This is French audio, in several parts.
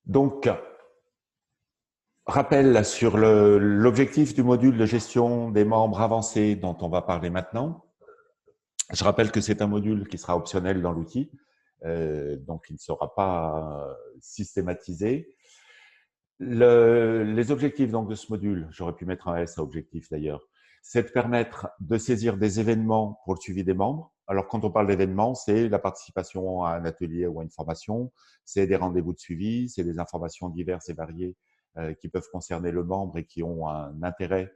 Donc, rappel sur l'objectif du module de gestion des membres avancés dont on va parler maintenant. Je rappelle que c'est un module qui sera optionnel dans l'outil, donc il ne sera pas systématisé. Les objectifs donc, de ce module, j'aurais pu mettre un S à objectif d'ailleurs, c'est de permettre de saisir des événements pour le suivi des membres. Alors, quand on parle d'événements, c'est la participation à un atelier ou à une formation, c'est des rendez-vous de suivi, c'est des informations diverses et variées qui peuvent concerner le membre et qui ont un intérêt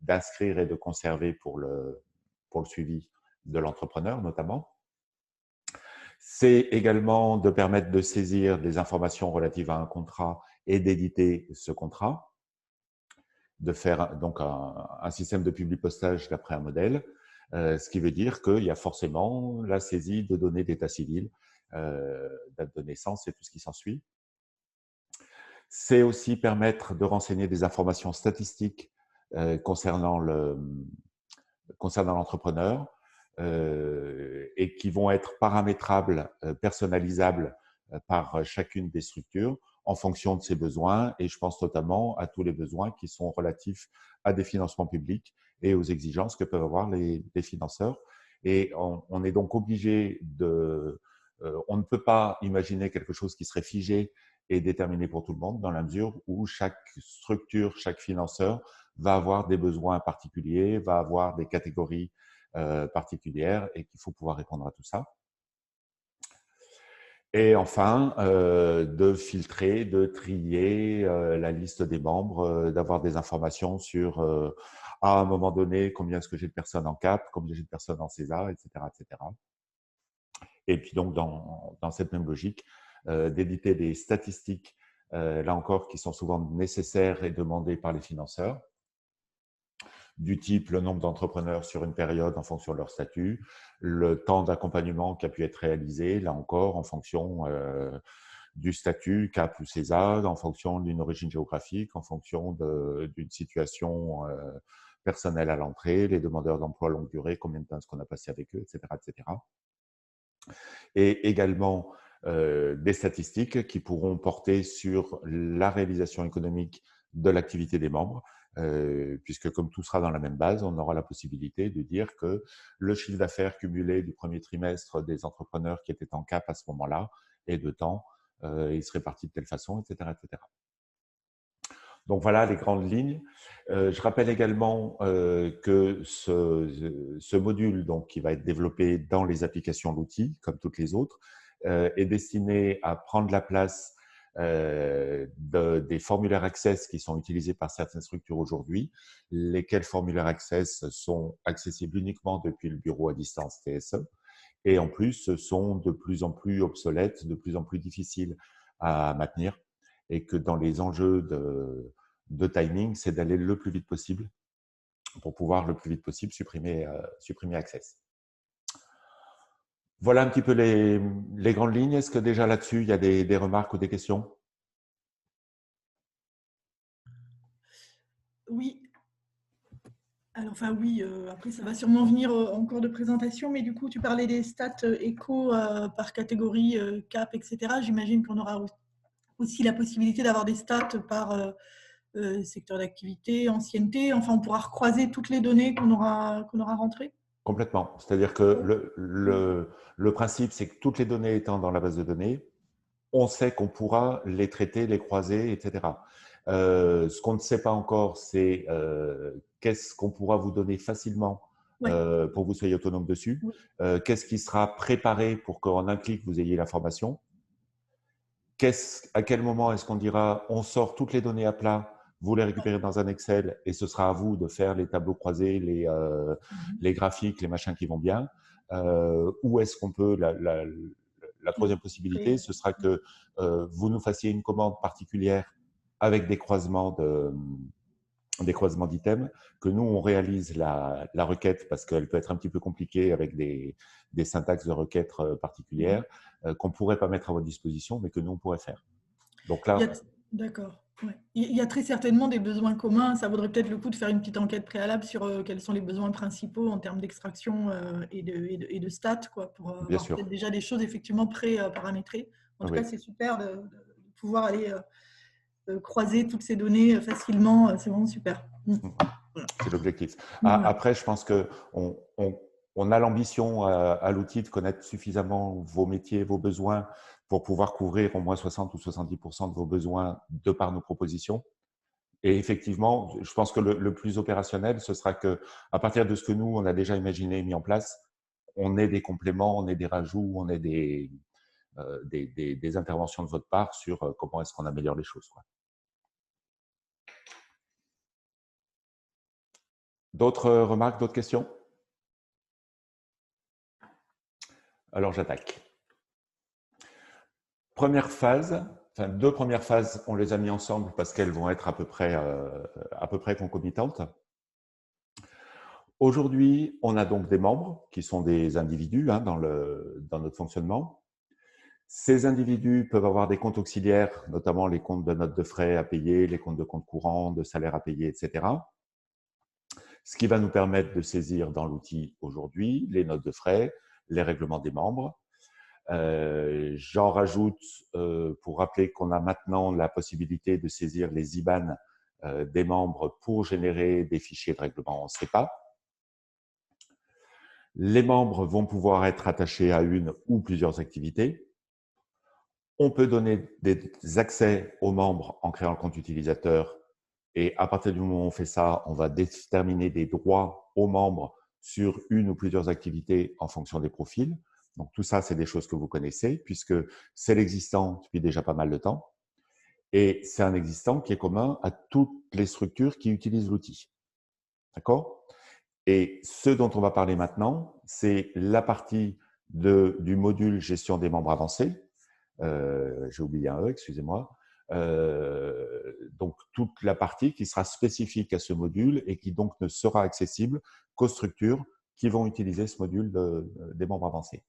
d'inscrire et de conserver pour le suivi de l'entrepreneur notamment. C'est également de permettre de saisir des informations relatives à un contrat et d'éditer ce contrat, de faire donc un système de publipostage d'après un modèle, ce qui veut dire qu'il y a forcément la saisie de données d'état civil, date de naissance et tout ce qui s'ensuit. C'est aussi permettre de renseigner des informations statistiques concernant l'entrepreneur et qui vont être paramétrables, personnalisables par chacune des structures en fonction de ses besoins. Et je pense notamment à tous les besoins qui sont relatifs à des financements publics et aux exigences que peuvent avoir les financeurs. Et on est donc obligé de… on ne peut pas imaginer quelque chose qui serait figé et déterminé pour tout le monde dans la mesure où chaque structure, chaque financeur va avoir des besoins particuliers, va avoir des catégories particulières et qu'il faut pouvoir répondre à tout ça. Et enfin, de filtrer, de trier la liste des membres, d'avoir des informations sur, à un moment donné, combien est-ce que j'ai de personnes en CAP, combien j'ai de personnes en CESA, etc., etc. Et puis donc, dans cette même logique, d'éditer des statistiques, là encore, qui sont souvent nécessaires et demandées par les financeurs, du type le nombre d'entrepreneurs sur une période en fonction de leur statut, le temps d'accompagnement qui a pu être réalisé, là encore, en fonction du statut, CAP ou CESA, en fonction d'une origine géographique, en fonction d'une situation personnelle à l'entrée, les demandeurs d'emploi longue durée, combien de temps est-ce qu'on a passé avec eux, etc., etc. Et également des statistiques qui pourront porter sur la réalisation économique de l'activité des membres, puisque comme tout sera dans la même base, on aura la possibilité de dire que le chiffre d'affaires cumulé du premier trimestre des entrepreneurs qui étaient en CAP à ce moment-là est de temps, il se répartit de telle façon, etc., etc. Donc voilà les grandes lignes. Je rappelle également que ce module donc, qui va être développé dans les applications de l'outil, comme toutes les autres, est destiné à prendre la place des formulaires Access qui sont utilisés par certaines structures aujourd'hui, lesquels formulaires Access sont accessibles uniquement depuis le bureau à distance TSE. Et en plus, sont de plus en plus obsolètes, de plus en plus difficiles à maintenir et que dans les enjeux de timing, c'est d'aller le plus vite possible pour pouvoir le plus vite possible supprimer Access. Voilà un petit peu les grandes lignes. Est-ce que déjà là-dessus, il y a des remarques ou des questions? Oui. Alors, enfin oui, après ça va sûrement venir en cours de présentation, mais du coup tu parlais des stats éco par catégorie CAP, etc. J'imagine qu'on aura aussi la possibilité d'avoir des stats par secteur d'activité, ancienneté. Enfin, on pourra recroiser toutes les données qu'on aura rentrées. Complètement. C'est-à-dire que le principe, c'est que toutes les données étant dans la base de données, on sait qu'on pourra les traiter, les croiser, etc. Ce qu'on ne sait pas encore, c'est qu'est-ce qu'on pourra vous donner facilement Ouais. pour que vous soyez autonome dessus. Oui. Qu'est-ce qui sera préparé pour qu'en un clic, vous ayez l'information. À quel moment est-ce qu'on dira on sort toutes les données à plat, vous les récupérez dans un Excel et ce sera à vous de faire les tableaux croisés, les graphiques, les machins qui vont bien. Ou est-ce qu'on peut, la troisième possibilité, ce sera que vous nous fassiez une commande particulière avec des croisements d'items, que nous, on réalise la requête parce qu'elle peut être un petit peu compliquée avec des syntaxes de requête particulières qu'on ne pourrait pas mettre à votre disposition, mais que nous, on pourrait faire. Donc là, D'accord. Ouais. Il y a très certainement des besoins communs. Ça vaudrait peut-être le coup de faire une petite enquête préalable sur quels sont les besoins principaux en termes d'extraction et de stats, quoi, pour bien avoir peut-être sûr. déjà des choses effectivement pré-paramétrées. En tout cas, Oui. c'est super de pouvoir aller croiser toutes ces données facilement. C'est vraiment super. C'est l'objectif. Voilà. Après, je pense qu'on a l'ambition à l'outil de connaître suffisamment vos métiers, vos besoins pour pouvoir couvrir au moins 60 ou 70% de vos besoins de par nos propositions. Et effectivement, je pense que le plus opérationnel, ce sera que, à partir de ce que nous, on a déjà imaginé et mis en place, on ait des compléments, on ait des rajouts, on ait des interventions de votre part sur comment est-ce qu'on améliore les choses, quoi. D'autres remarques, d'autres questions? Alors, j'attaque. Première phase, enfin 2 premières phases, on les a mis ensemble parce qu'elles vont être à peu près concomitantes. Aujourd'hui, on a donc des membres qui sont des individus dans notre fonctionnement. Ces individus peuvent avoir des comptes auxiliaires, notamment les comptes de notes de frais à payer, les comptes de compte courant, de salaire à payer, etc. Ce qui va nous permettre de saisir dans l'outil aujourd'hui les notes de frais, les règlements des membres. J'en rajoute pour rappeler qu'on a maintenant la possibilité de saisir les IBAN des membres pour générer des fichiers de règlement en SEPA. Les membres vont pouvoir être attachés à une ou plusieurs activités. On peut donner des accès aux membres en créant le compte utilisateur et à partir du moment où on fait ça, on va déterminer des droits aux membres sur une ou plusieurs activités en fonction des profils. Donc tout ça, c'est des choses que vous connaissez puisque c'est l'existant depuis déjà pas mal de temps et c'est un existant qui est commun à toutes les structures qui utilisent l'outil. D'accord ? Et ce dont on va parler maintenant, c'est la partie du module gestion des membres avancés. J'ai oublié un E, excusez-moi. Donc, toute la partie qui sera spécifique à ce module et qui donc ne sera accessible qu'aux structures qui vont utiliser ce module des membres avancés.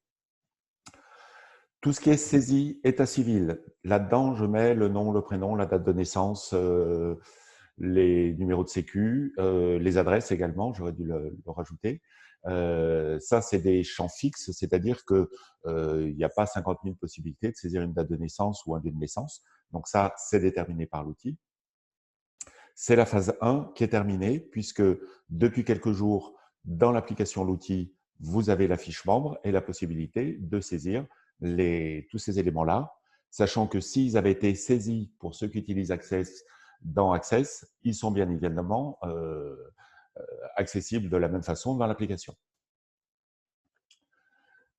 Tout ce qui est saisie état civil, là-dedans, je mets le nom, le prénom, la date de naissance, les numéros de sécu, les adresses également, j'aurais dû le rajouter. Ça, c'est des champs fixes, c'est-à-dire que il n'y a pas 50 000 possibilités de saisir une date de naissance ou un lieu de naissance. Donc ça, c'est déterminé par l'outil. C'est la phase 1 qui est terminée, puisque depuis quelques jours, dans l'application l'outil, vous avez la fiche membre et la possibilité de saisir tous ces éléments-là, sachant que s'ils avaient été saisis pour ceux qui utilisent Access dans Access, ils sont bien évidemment accessibles de la même façon dans l'application.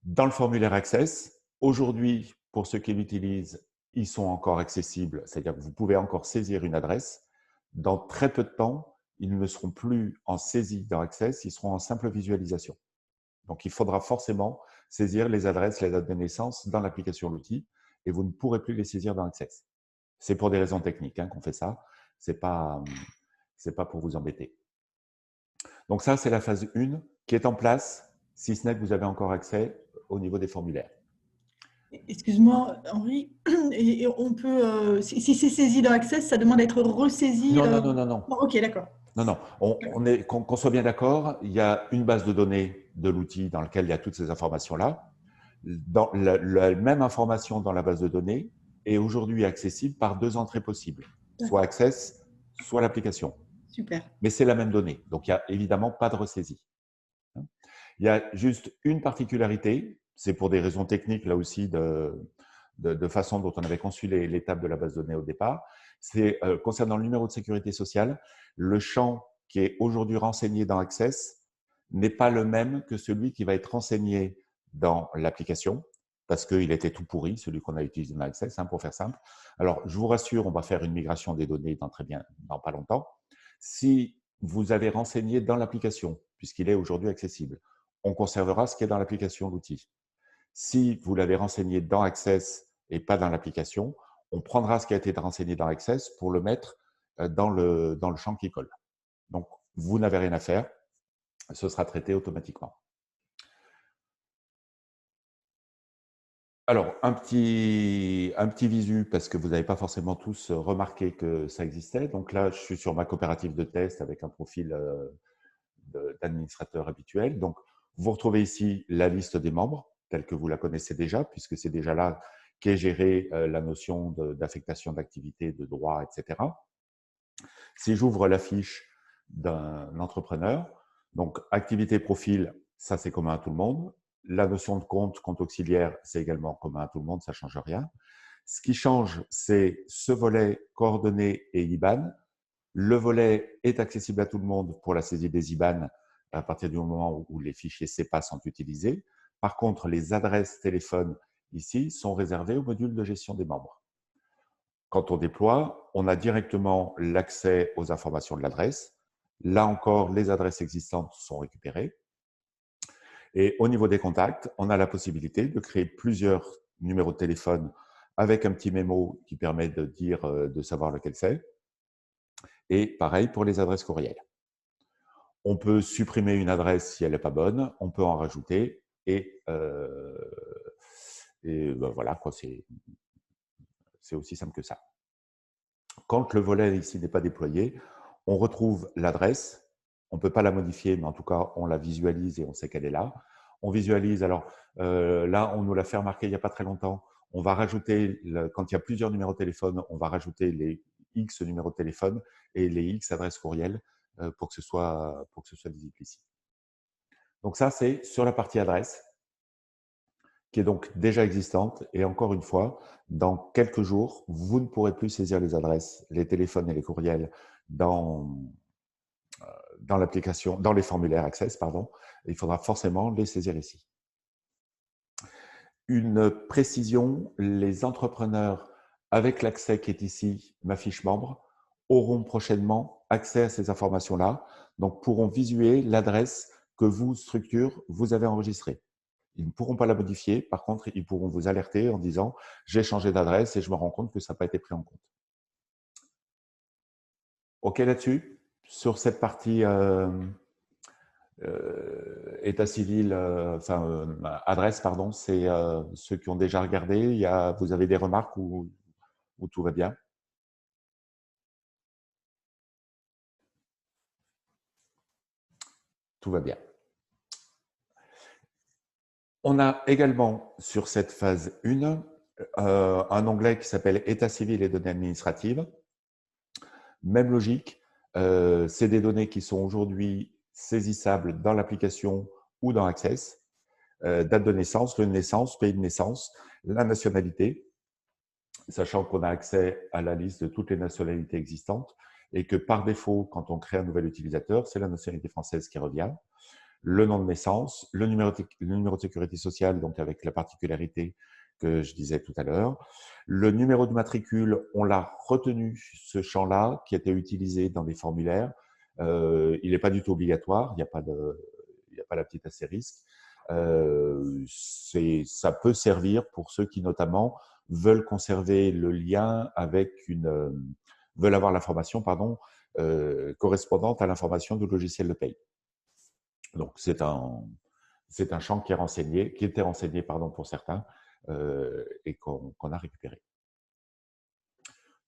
Dans le formulaire Access, aujourd'hui, pour ceux qui l'utilisent, ils sont encore accessibles, c'est-à-dire que vous pouvez encore saisir une adresse. Dans très peu de temps, ils ne seront plus en saisie dans Access, ils seront en simple visualisation. Donc, il faudra forcément saisir les adresses, les dates de naissance dans l'application l'outil et vous ne pourrez plus les saisir dans Access. C'est pour des raisons techniques qu'on fait ça, c'est pas pour vous embêter. Donc ça, c'est la phase 1 qui est en place, si ce n'est que vous avez encore accès au niveau des formulaires. Excuse-moi, Henri, et on peut, si c'est saisi dans Access, ça demande d'être ressaisi. Non. Ok, d'accord. Non. Qu'on soit bien d'accord, il y a une base de données de l'outil dans laquelle il y a toutes ces informations-là. La même information dans la base de données est aujourd'hui accessible par 2 entrées possibles, soit Access, soit l'application. Super. Mais c'est la même donnée, donc il n'y a évidemment pas de ressaisie. Il y a juste une particularité, c'est pour des raisons techniques là aussi de façon dont on avait conçu les tables de la base de données au départ, c'est concernant le numéro de sécurité sociale, le champ qui est aujourd'hui renseigné dans Access n'est pas le même que celui qui va être renseigné dans l'application, parce qu'il était tout pourri, celui qu'on a utilisé dans Access, pour faire simple. Alors, je vous rassure, on va faire une migration des données dans pas longtemps. Si vous avez renseigné dans l'application, puisqu'il est aujourd'hui accessible, on conservera ce qui est dans l'application l'outil. Si vous l'avez renseigné dans Access et pas dans l'application, on prendra ce qui a été renseigné dans Access pour le mettre dans le champ qui colle. Donc, vous n'avez rien à faire, ce sera traité automatiquement. Alors, un petit visu, parce que vous n'avez pas forcément tous remarqué que ça existait. Donc là, je suis sur ma coopérative de test avec un profil d'administrateur habituel. Donc, vous retrouvez ici la liste des membres, telle que vous la connaissez déjà, puisque c'est déjà là qui est géré la notion d'affectation d'activité, de droit, etc. Si j'ouvre la fiche d'un entrepreneur, donc activité profil, ça c'est commun à tout le monde. La notion de compte, compte auxiliaire, c'est également commun à tout le monde, ça ne change rien. Ce qui change, c'est ce volet coordonnées et IBAN. Le volet est accessible à tout le monde pour la saisie des IBAN à partir du moment où les fichiers CEPA sont utilisés. Par contre, les adresses téléphones ici sont réservées au module de gestion des membres. Quand on déploie, on a directement l'accès aux informations de l'adresse. Là encore, les adresses existantes sont récupérées. Et au niveau des contacts, on a la possibilité de créer plusieurs numéros de téléphone avec un petit mémo qui permet de dire, de savoir lequel c'est. Et pareil pour les adresses courriels. On peut supprimer une adresse si elle n'est pas bonne, on peut en rajouter et ben voilà, quoi, c'est aussi simple que ça. Quand le volet ici n'est pas déployé, on retrouve l'adresse. On ne peut pas la modifier, mais en tout cas, on la visualise et on sait qu'elle est là. On visualise, alors là, on nous l'a fait remarquer il n'y a pas très longtemps. On va rajouter, quand il y a plusieurs numéros de téléphone, on va rajouter les X numéros de téléphone et les X adresses courriel pour que ce soit visible ici. Donc ça, c'est sur la partie adresse, qui est donc déjà existante. Et encore une fois, dans quelques jours, vous ne pourrez plus saisir les adresses, les téléphones et les courriels dans l'application, dans les formulaires Access, pardon. Il faudra forcément les saisir ici. Une précision, les entrepreneurs avec l'accès qui est ici, ma fiche membre, auront prochainement accès à ces informations-là, donc pourront visuer l'adresse que vous, structure, vous avez enregistrée. Ils ne pourront pas la modifier. Par contre, ils pourront vous alerter en disant « j'ai changé d'adresse et je me rends compte que ça n'a pas été pris en compte ». OK là-dessus? Sur cette partie état civil, adresse, pardon, c'est ceux qui ont déjà regardé. Vous avez des remarques ou tout va bien? Tout va bien. On a également sur cette phase 1 un onglet qui s'appelle État civil et données administratives. Même logique, c'est des données qui sont aujourd'hui saisissables dans l'application ou dans Access. Date de naissance, lieu de naissance, pays de naissance, la nationalité, sachant qu'on a accès à la liste de toutes les nationalités existantes et que par défaut, quand on crée un nouvel utilisateur, c'est la nationalité française qui revient. Le nom de naissance, le numéro de sécurité sociale, donc avec la particularité que je disais tout à l'heure. Le numéro de matricule, on l'a retenu, ce champ-là, qui était utilisé dans les formulaires. Il n'est pas du tout obligatoire, il n'y a pas la petite astérisque. Ça peut servir pour ceux qui, notamment, veulent conserver le lien avec veulent avoir l'information, correspondante à l'information du logiciel de paye. Donc, c'est un champ qui était renseigné pour certains et qu'on a récupéré.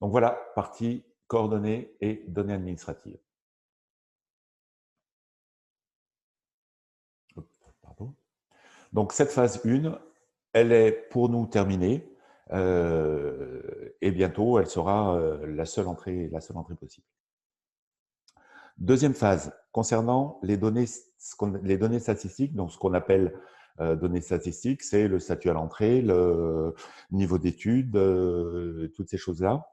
Donc voilà, partie coordonnées et données administratives. Pardon. Donc cette phase 1, elle est pour nous terminée et bientôt elle sera la seule entrée possible. Deuxième phase, concernant les données statistiques, donc ce qu'on appelle données statistiques, c'est le statut à l'entrée, le niveau d'études, toutes ces choses-là.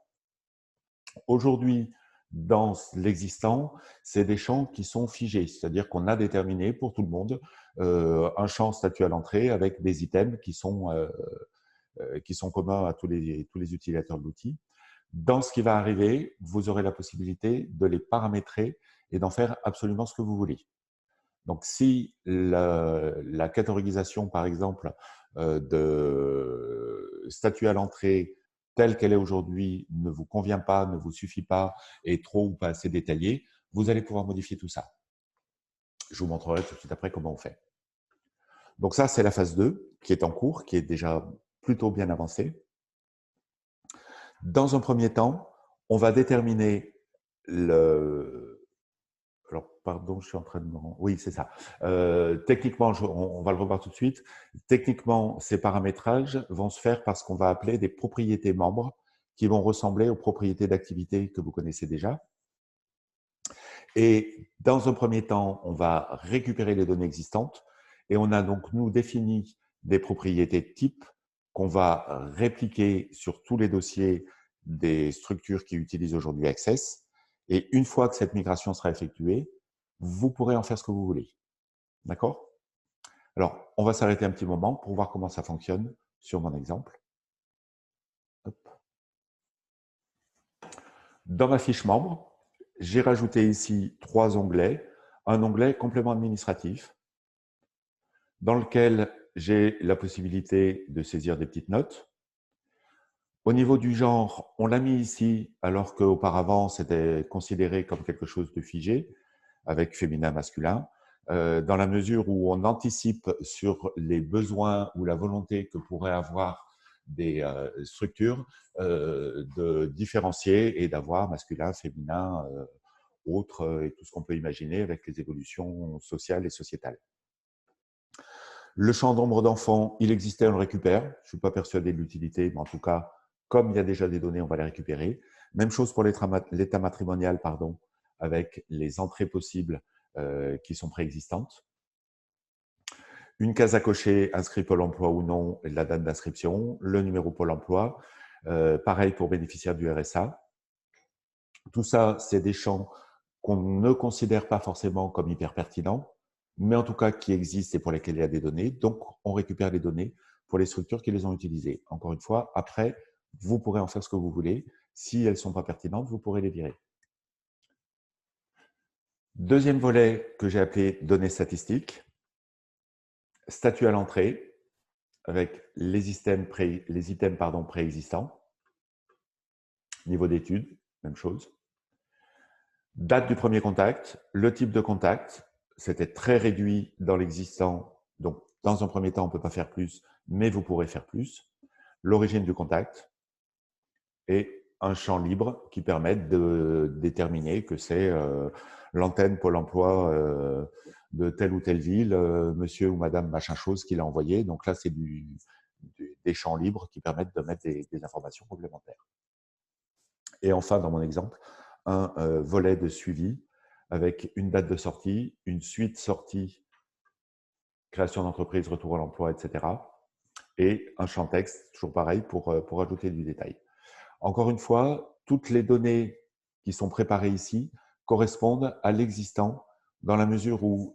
Aujourd'hui, dans l'existant, c'est des champs qui sont figés, c'est-à-dire qu'on a déterminé pour tout le monde un champ statut à l'entrée avec des items qui sont communs à tous les utilisateurs de l'outil. Dans ce qui va arriver, vous aurez la possibilité de les paramétrer et d'en faire absolument ce que vous voulez. Donc, si la catégorisation, par exemple, de statut à l'entrée telle qu'elle est aujourd'hui ne vous convient pas, ne vous suffit pas, est trop ou pas assez détaillée, vous allez pouvoir modifier tout ça. Je vous montrerai tout de suite après comment on fait. Donc ça, c'est la phase 2 qui est en cours, qui est déjà plutôt bien avancée. Dans un premier temps, on va déterminer alors pardon, je suis en train de me... Oui, c'est ça. Techniquement, on va le revoir tout de suite. Techniquement, ces paramétrages vont se faire par ce qu'on va appeler des propriétés membres qui vont ressembler aux propriétés d'activité que vous connaissez déjà. Et dans un premier temps, on va récupérer les données existantes et on a donc, nous, défini des propriétés de type qu'on va répliquer sur tous les dossiers des structures qui utilisent aujourd'hui Access. Et une fois que cette migration sera effectuée, vous pourrez en faire ce que vous voulez. D'accord? Alors, on va s'arrêter un petit moment pour voir comment ça fonctionne sur mon exemple. Hop. Dans ma fiche membre, j'ai rajouté ici 3 onglets. Un onglet complément administratif, dans lequel j'ai la possibilité de saisir des petites notes. Au niveau du genre, on l'a mis ici, alors qu'auparavant, c'était considéré comme quelque chose de figé, avec féminin, masculin, dans la mesure où on anticipe sur les besoins ou la volonté que pourraient avoir des structures de différencier et d'avoir masculin, féminin, autre, et tout ce qu'on peut imaginer avec les évolutions sociales et sociétales. Le champ d'ombre d'enfants, il existait, on le récupère. Je ne suis pas persuadé de l'utilité, mais en tout cas, comme il y a déjà des données, on va les récupérer. Même chose pour l'état matrimonial, pardon, avec les entrées possibles qui sont préexistantes. Une case à cocher, inscrit Pôle emploi ou non, la date d'inscription, le numéro Pôle emploi. Pareil pour bénéficiaire du RSA. Tout ça, c'est des champs qu'on ne considère pas forcément comme hyper pertinents, mais en tout cas qui existent et pour lesquels il y a des données. Donc, on récupère les données pour les structures qui les ont utilisées. Encore une fois, après, vous pourrez en faire ce que vous voulez. Si elles ne sont pas pertinentes, vous pourrez les virer. Deuxième volet que j'ai appelé données statistiques. Statut à l'entrée avec les items préexistants. Niveau d'études, même chose. Date du premier contact, le type de contact, c'était très réduit dans l'existant. Donc, dans un premier temps, on ne peut pas faire plus, mais vous pourrez faire plus. L'origine du contact et un champ libre qui permette de déterminer que c'est l'antenne Pôle emploi de telle ou telle ville, monsieur ou madame machin chose qui l'a envoyé. Donc là, c'est des champs libres qui permettent de mettre des informations complémentaires. Et enfin, dans mon exemple, un volet de suivi avec une date de sortie, une suite sortie, création d'entreprise, retour à l'emploi, etc. Et un champ texte, toujours pareil, pour ajouter du détail. Encore une fois, toutes les données qui sont préparées ici correspondent à l'existant dans la mesure où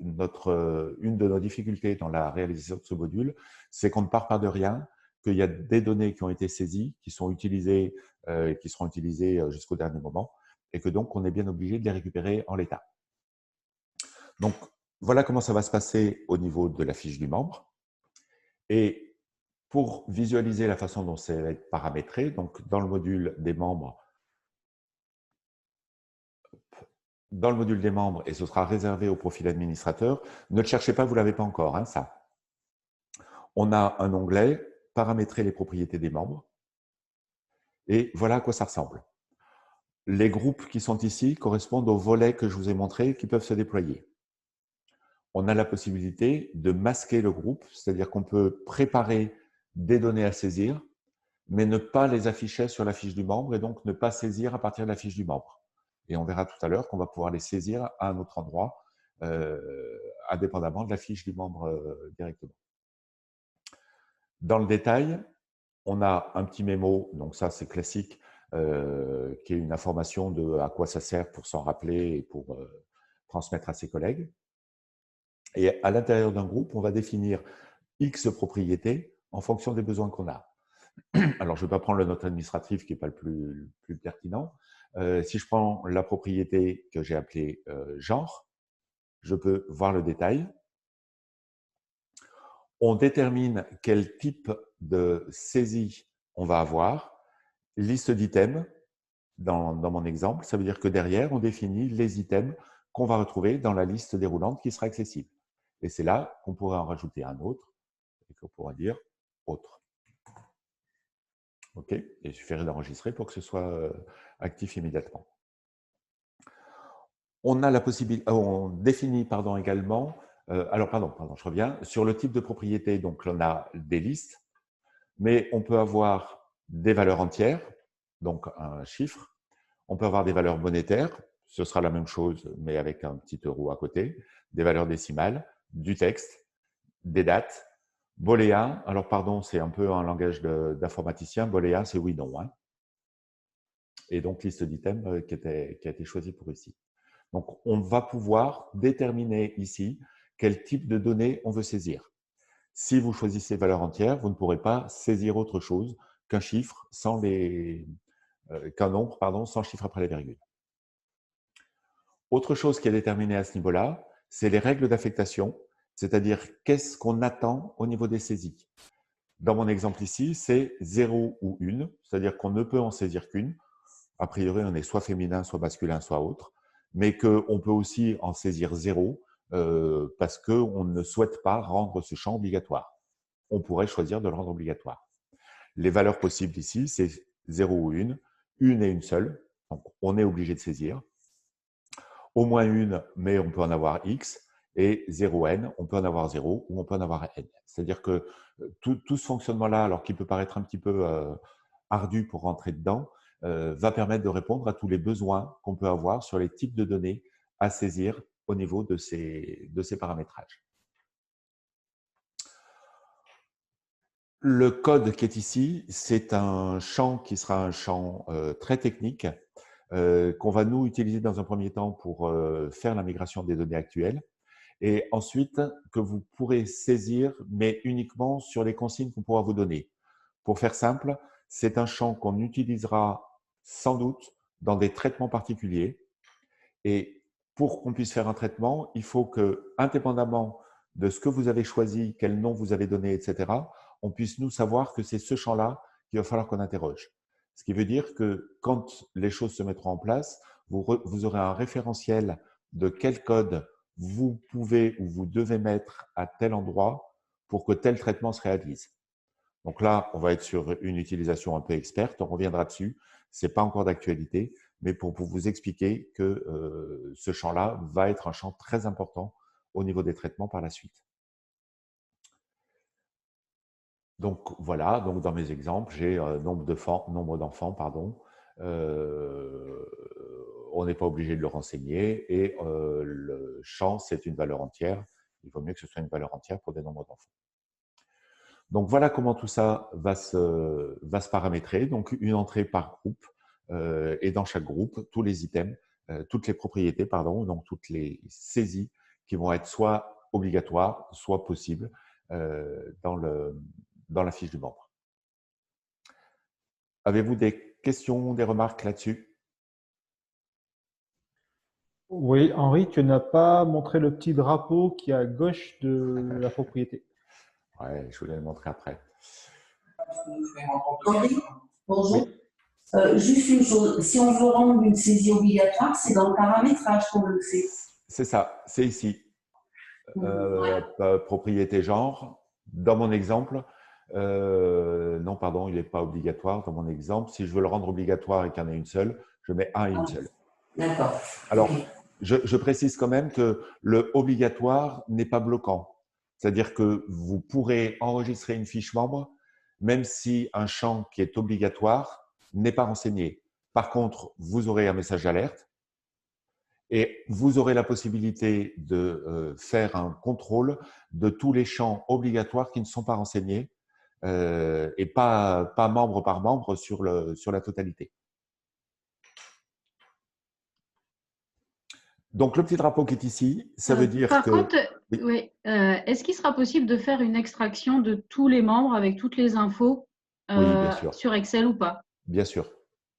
une de nos difficultés dans la réalisation de ce module, c'est qu'on ne part pas de rien, qu'il y a des données qui ont été saisies, qui sont utilisées, qui seront utilisées jusqu'au dernier moment, et que donc on est bien obligé de les récupérer en l'état. Donc, voilà comment ça va se passer au niveau de la fiche du membre. Et pour visualiser la façon dont ça va être paramétré, donc dans le module des membres, et ce sera réservé au profil administrateur, ne le cherchez pas, vous ne l'avez pas encore, hein, ça. On a un onglet, paramétrer les propriétés des membres, et voilà à quoi ça ressemble. Les groupes qui sont ici correspondent aux volets que je vous ai montrés qui peuvent se déployer. On a la possibilité de masquer le groupe, c'est-à-dire qu'on peut préparer des données à saisir, mais ne pas les afficher sur la fiche du membre et donc ne pas saisir à partir de la fiche du membre. Et on verra tout à l'heure qu'on va pouvoir les saisir à un autre endroit, indépendamment de la fiche du membre directement. Dans le détail, on a un petit mémo, donc ça c'est classique, qui est une information de à quoi ça sert pour s'en rappeler et pour transmettre à ses collègues. Et à l'intérieur d'un groupe, on va définir X propriétés en fonction des besoins qu'on a. Alors, je ne vais pas prendre le note administratif qui n'est pas le plus pertinent. Si je prends la propriété que j'ai appelée genre, je peux voir le détail. On détermine quel type de saisie on va avoir. Liste d'items, dans mon exemple, ça veut dire que derrière, on définit les items qu'on va retrouver dans la liste déroulante qui sera accessible. Et c'est là qu'on pourrait en rajouter un autre et qu'on pourra dire autre. OK, et il suffirait d'enregistrer pour que ce soit actif immédiatement. On a la possibilité, on définit pardon, également, alors pardon, je reviens, sur le type de propriété, donc on a des listes, mais on peut avoir des valeurs entières, donc un chiffre, on peut avoir des valeurs monétaires, ce sera la même chose, mais avec un petit euro à côté, des valeurs décimales, du texte, des dates, booléen, alors pardon, c'est un peu un langage d'informaticien, booléen c'est oui-non, hein. Et donc liste d'items qui a été choisie pour ici. Donc, on va pouvoir déterminer ici quel type de données on veut saisir. Si vous choisissez valeur entière, vous ne pourrez pas saisir autre chose qu'un chiffre qu'un nombre, pardon, sans chiffre après la virgule. Autre chose qui est déterminée à ce niveau-là, c'est les règles d'affectation, c'est-à-dire qu'est-ce qu'on attend au niveau des saisies. Dans mon exemple ici, c'est 0 ou 1, c'est-à-dire qu'on ne peut en saisir qu'une. A priori, on est soit féminin, soit masculin, soit autre, mais qu'on peut aussi en saisir 0 parce qu'on ne souhaite pas rendre ce champ obligatoire. On pourrait choisir de le rendre obligatoire. Les valeurs possibles ici, c'est 0 ou 1, une et une seule, donc on est obligé de saisir. Au moins une, mais on peut en avoir x, et 0n, on peut en avoir 0 ou on peut en avoir n. C'est-à-dire que tout ce fonctionnement-là, alors qu'il peut paraître un petit peu ardu pour rentrer dedans, va permettre de répondre à tous les besoins qu'on peut avoir sur les types de données à saisir au niveau de ces paramétrages. Le code qui est ici, c'est un champ qui sera un champ très technique qu'on va nous utiliser dans un premier temps pour faire la migration des données actuelles et ensuite que vous pourrez saisir, mais uniquement sur les consignes qu'on pourra vous donner. Pour faire simple, c'est un champ qu'on utilisera sans doute dans des traitements particuliers. Et pour qu'on puisse faire un traitement, il faut que, indépendamment de ce que vous avez choisi, quel nom vous avez donné, etc., on puisse nous savoir que c'est ce champ-là qu'il va falloir qu'on interroge. Ce qui veut dire que quand les choses se mettront en place, vous aurez un référentiel de quel code vous pouvez ou vous devez mettre à tel endroit pour que tel traitement se réalise. Donc là, on va être sur une utilisation un peu experte, on reviendra dessus. Ce n'est pas encore d'actualité, mais pour vous expliquer que ce champ-là va être un champ très important au niveau des traitements par la suite. Donc voilà, donc dans mes exemples, j'ai nombre d'enfants, pardon. On n'est pas obligé de le renseigner et le champ, c'est une valeur entière. Il vaut mieux que ce soit une valeur entière pour des nombres d'enfants. Donc voilà comment tout ça va se paramétrer. Donc une entrée par groupe et dans chaque groupe, tous les items, toutes les propriétés, pardon, donc toutes les saisies qui vont être soit obligatoires, soit possibles dans la fiche du membre. Avez-vous des questions, des remarques là-dessus? Oui, Henri, tu n'as pas montré le petit drapeau qui est à gauche de la propriété. Ouais, je voulais le montrer après. Henri, bonjour. Oui. Juste une chose, si on veut rendre une saisie obligatoire, c'est dans le paramétrage qu'on le fait. C'est ça, c'est ici. Propriété genre. Dans mon exemple, non, pardon, il n'est pas obligatoire. Dans mon exemple, si je veux le rendre obligatoire et qu'il y en ait une seule, je mets un et une seule. D'accord. Alors, je précise quand même que le obligatoire n'est pas bloquant. C'est-à-dire que vous pourrez enregistrer une fiche membre même si un champ qui est obligatoire n'est pas renseigné. Par contre, vous aurez un message d'alerte et vous aurez la possibilité de faire un contrôle de tous les champs obligatoires qui ne sont pas renseignés et pas membre par membre sur la totalité. Donc, le petit drapeau qui est ici, ça veut dire par que… contre, oui. Est-ce qu'il sera possible de faire une extraction de tous les membres avec toutes les infos oui, bien sûr. sur Excel ou pas? Bien sûr.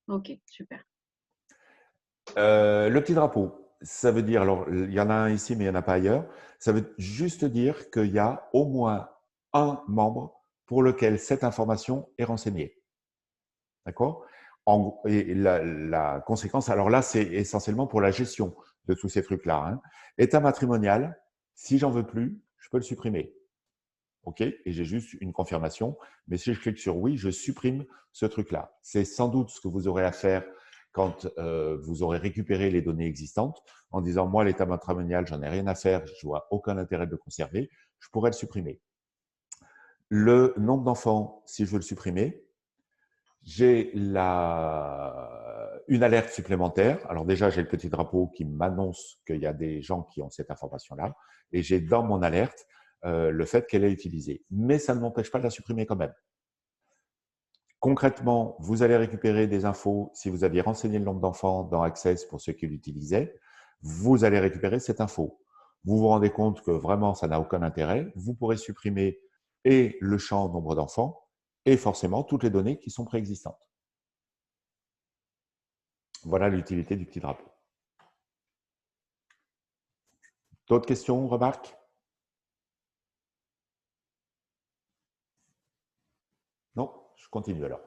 Ok, super. Le petit drapeau, ça veut dire, alors il y en a un ici, mais il n'y en a pas ailleurs, ça veut juste dire qu'il y a au moins un membre pour lequel cette information est renseignée. D'accord? Et la conséquence, alors là, c'est essentiellement pour la gestion de tous ces trucs-là. Hein. État matrimonial, si j'en veux plus, je peux le supprimer. OK? Et j'ai juste une confirmation. Mais si je clique sur oui, je supprime ce truc-là. C'est sans doute ce que vous aurez à faire quand vous aurez récupéré les données existantes en disant « moi, l'état matrimonial, j'en ai rien à faire, je vois aucun intérêt de le conserver », je pourrais le supprimer. Le nombre d'enfants, si je veux le supprimer, j'ai une alerte supplémentaire. Alors déjà, j'ai le petit drapeau qui m'annonce qu'il y a des gens qui ont cette information-là. Et j'ai dans mon alerte le fait qu'elle est utilisée. Mais ça ne m'empêche pas de la supprimer quand même. Concrètement, vous allez récupérer des infos. Si vous aviez renseigné le nombre d'enfants dans Access pour ceux qui l'utilisaient, vous allez récupérer cette info. Vous vous rendez compte que vraiment, ça n'a aucun intérêt. Vous pourrez supprimer et le champ nombre d'enfants et forcément toutes les données qui sont préexistantes. Voilà l'utilité du petit drapeau. D'autres questions, remarques? Non? Je continue alors.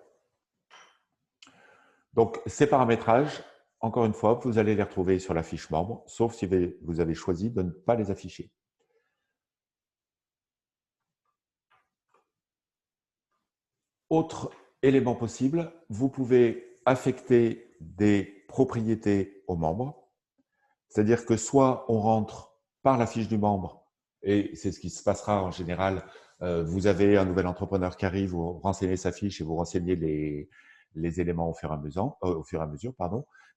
Donc, ces paramétrages, encore une fois, vous allez les retrouver sur la fiche membre, sauf si vous avez choisi de ne pas les afficher. Autre élément possible, vous pouvez affecter des propriétés aux membres. C'est-à-dire que soit on rentre par la fiche du membre, et c'est ce qui se passera en général, vous avez un nouvel entrepreneur qui arrive, vous renseignez sa fiche et vous renseignez les éléments au fur et à mesure,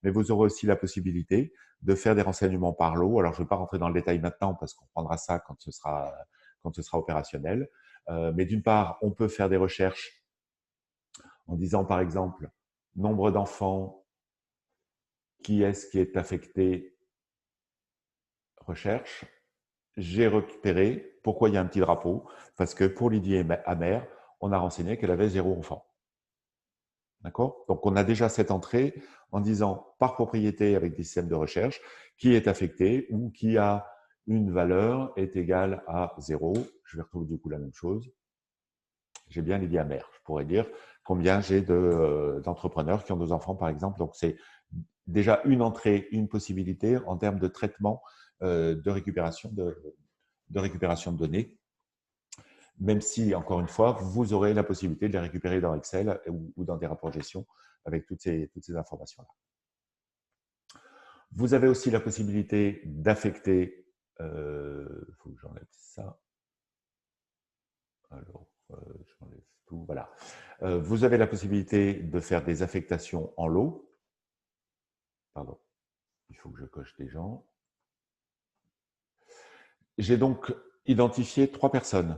mais vous aurez aussi la possibilité de faire des renseignements par lot. Alors, je ne vais pas rentrer dans le détail maintenant parce qu'on prendra ça quand ce sera opérationnel. Mais d'une part, on peut faire des recherches en disant, par exemple, nombre d'enfants, qui est-ce qui est affecté, recherche. J'ai récupéré, pourquoi il y a un petit drapeau? Parce que pour Lydie Amer, on a renseigné qu'elle avait 0 enfant. D'accord? Donc, on a déjà cette entrée en disant par propriété avec des systèmes de recherche qui est affecté ou qui a une valeur est égale à 0. Je vais retrouver du coup la même chose. J'ai bien Lydie Amer. Je pourrais dire combien j'ai d'entrepreneurs qui ont 2 enfants, par exemple. Donc, c'est déjà une entrée, une possibilité en termes de traitement de récupération de données. Même si, encore une fois, vous aurez la possibilité de les récupérer dans Excel ou dans des rapports de gestion avec toutes ces informations-là. Vous avez aussi la possibilité d'affecter, faut que j'enlève ça. Alors, j'enlève tout, voilà. Vous avez la possibilité de faire des affectations en lot. Pardon, il faut que je coche des gens. J'ai donc identifié 3 personnes.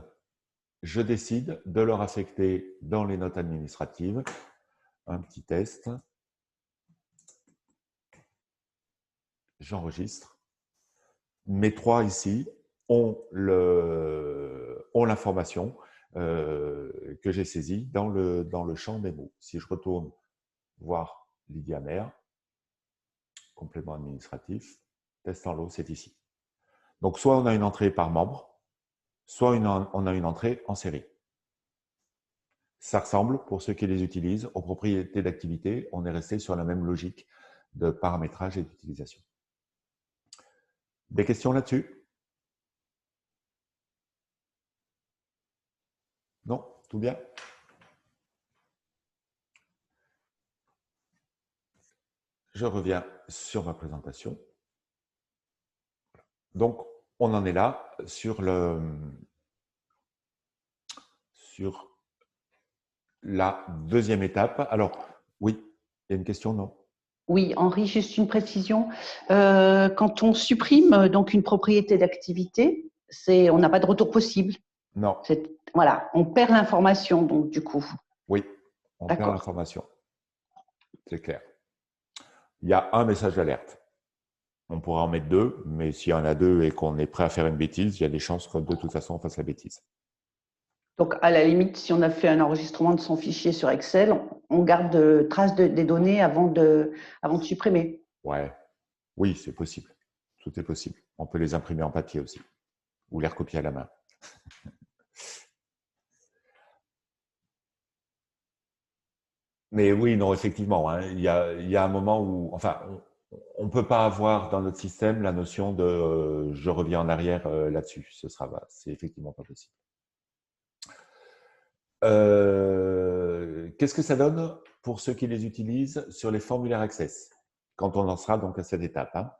Je décide de leur affecter dans les notes administratives un petit test. J'enregistre. Mes 3 ici ont l'information que j'ai saisie dans le champ mémo. Si je retourne voir Lydie Amer, complément administratif, test en lot, c'est ici. Donc, soit on a une entrée par membre, soit on a une entrée en série. Ça ressemble, pour ceux qui les utilisent, aux propriétés d'activité. On est resté sur la même logique de paramétrage et d'utilisation. Des questions là-dessus? Non? Tout bien? Je reviens sur ma présentation. Donc, on en est là sur la deuxième étape. Alors, oui, il y a une question, non? Oui, Henri, juste une précision. Quand on supprime donc une propriété d'activité, on n'a pas de retour possible. Non. Voilà, on perd l'information, donc du coup. Oui, on perd l'information. C'est clair. Il y a un message d'alerte. On pourra en mettre 2, mais s'il y en a 2 et qu'on est prêt à faire une bêtise, il y a des chances que de toute façon on fasse la bêtise. Donc, à la limite, si on a fait un enregistrement de son fichier sur Excel, on garde trace des données avant de supprimer. Ouais. Oui, c'est possible. Tout est possible. On peut les imprimer en papier aussi ou les recopier à la main. Mais oui, non, effectivement, hein, il y a un moment où, enfin, on ne peut pas avoir dans notre système la notion de je reviens en arrière là-dessus. C'est effectivement pas possible. Qu'est-ce que ça donne pour ceux qui les utilisent sur les formulaires Access, quand on en sera donc à cette étape. Hein.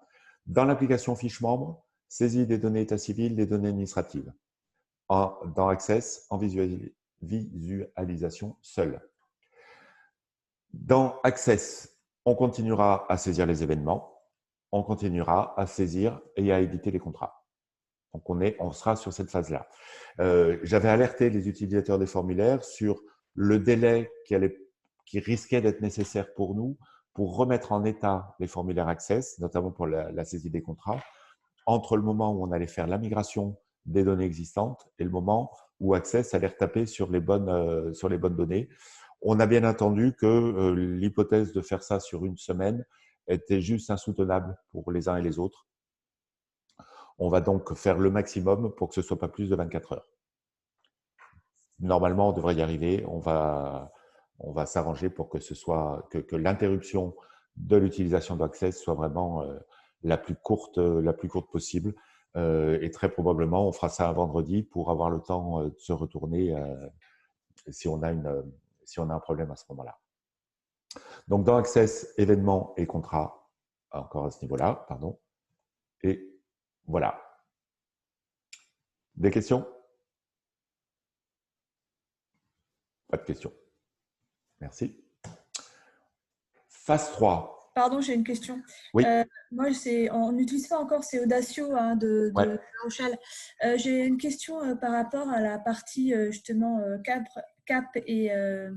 Dans l'application fiche membre, saisie des données état civil, des données administratives. Dans Access, en visualisation seule. Dans Access, on continuera à saisir les événements, on continuera à saisir et à éditer les contrats. Donc, on sera sur cette phase-là. J'avais alerté les utilisateurs des formulaires sur le délai qui risquait d'être nécessaire pour nous pour remettre en état les formulaires Access, notamment pour la saisie des contrats, entre le moment où on allait faire la migration des données existantes et le moment où Access allait retaper sur les bonnes données. On a bien entendu que l'hypothèse de faire ça sur une semaine était juste insoutenable pour les uns et les autres. On va donc faire le maximum pour que ce ne soit pas plus de 24 heures. Normalement, on devrait y arriver. On va s'arranger pour que que l'interruption de l'utilisation d'Access soit vraiment la plus courte possible. Et très probablement, on fera ça un vendredi pour avoir le temps de se retourner si on a un problème à ce moment-là. Donc, dans Access, événements et contrats, encore à ce niveau-là, pardon. Et voilà. Des questions? Pas de questions. Merci. Phase 3. Pardon, j'ai une question. Oui. Moi, on n'utilise pas encore ces Audacio hein, de Ouais. La Rochelle. J'ai une question par rapport à la partie justement CAP et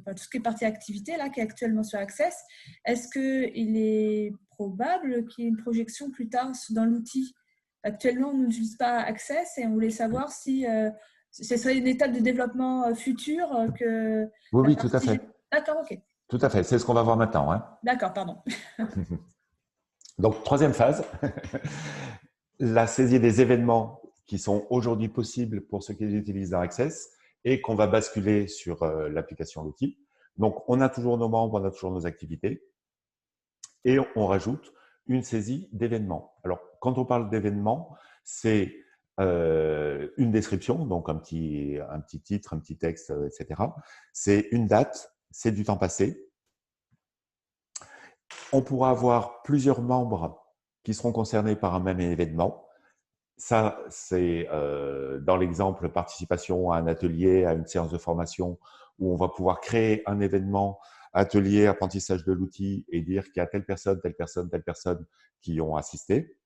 tout ce qui est partie activité là, qui est actuellement sur Access. Est-ce qu'il est probable qu'il y ait une projection plus tard dans l'outil? Actuellement, on n'utilise pas Access et on voulait savoir si ce serait une étape de développement future que… Oui, tout à fait. D'accord, ok. Tout à fait, c'est ce qu'on va voir maintenant. Hein. D'accord, pardon. Donc, troisième phase, la saisie des événements qui sont aujourd'hui possibles pour ceux qui les utilisent dans Access et qu'on va basculer sur l'application l'outil. Donc, on a toujours nos membres, on a toujours nos activités et on rajoute une saisie d'événements. Alors, quand on parle d'événements, c'est une description, donc un petit titre, un petit texte, etc. C'est une date, c'est du temps passé. On pourra avoir plusieurs membres qui seront concernés par un même événement. Ça, c'est dans l'exemple participation à un atelier, à une séance de formation, où on va pouvoir créer un événement, atelier, apprentissage de l'outil, et dire qu'il y a telle personne, telle personne, telle personne qui ont assisté.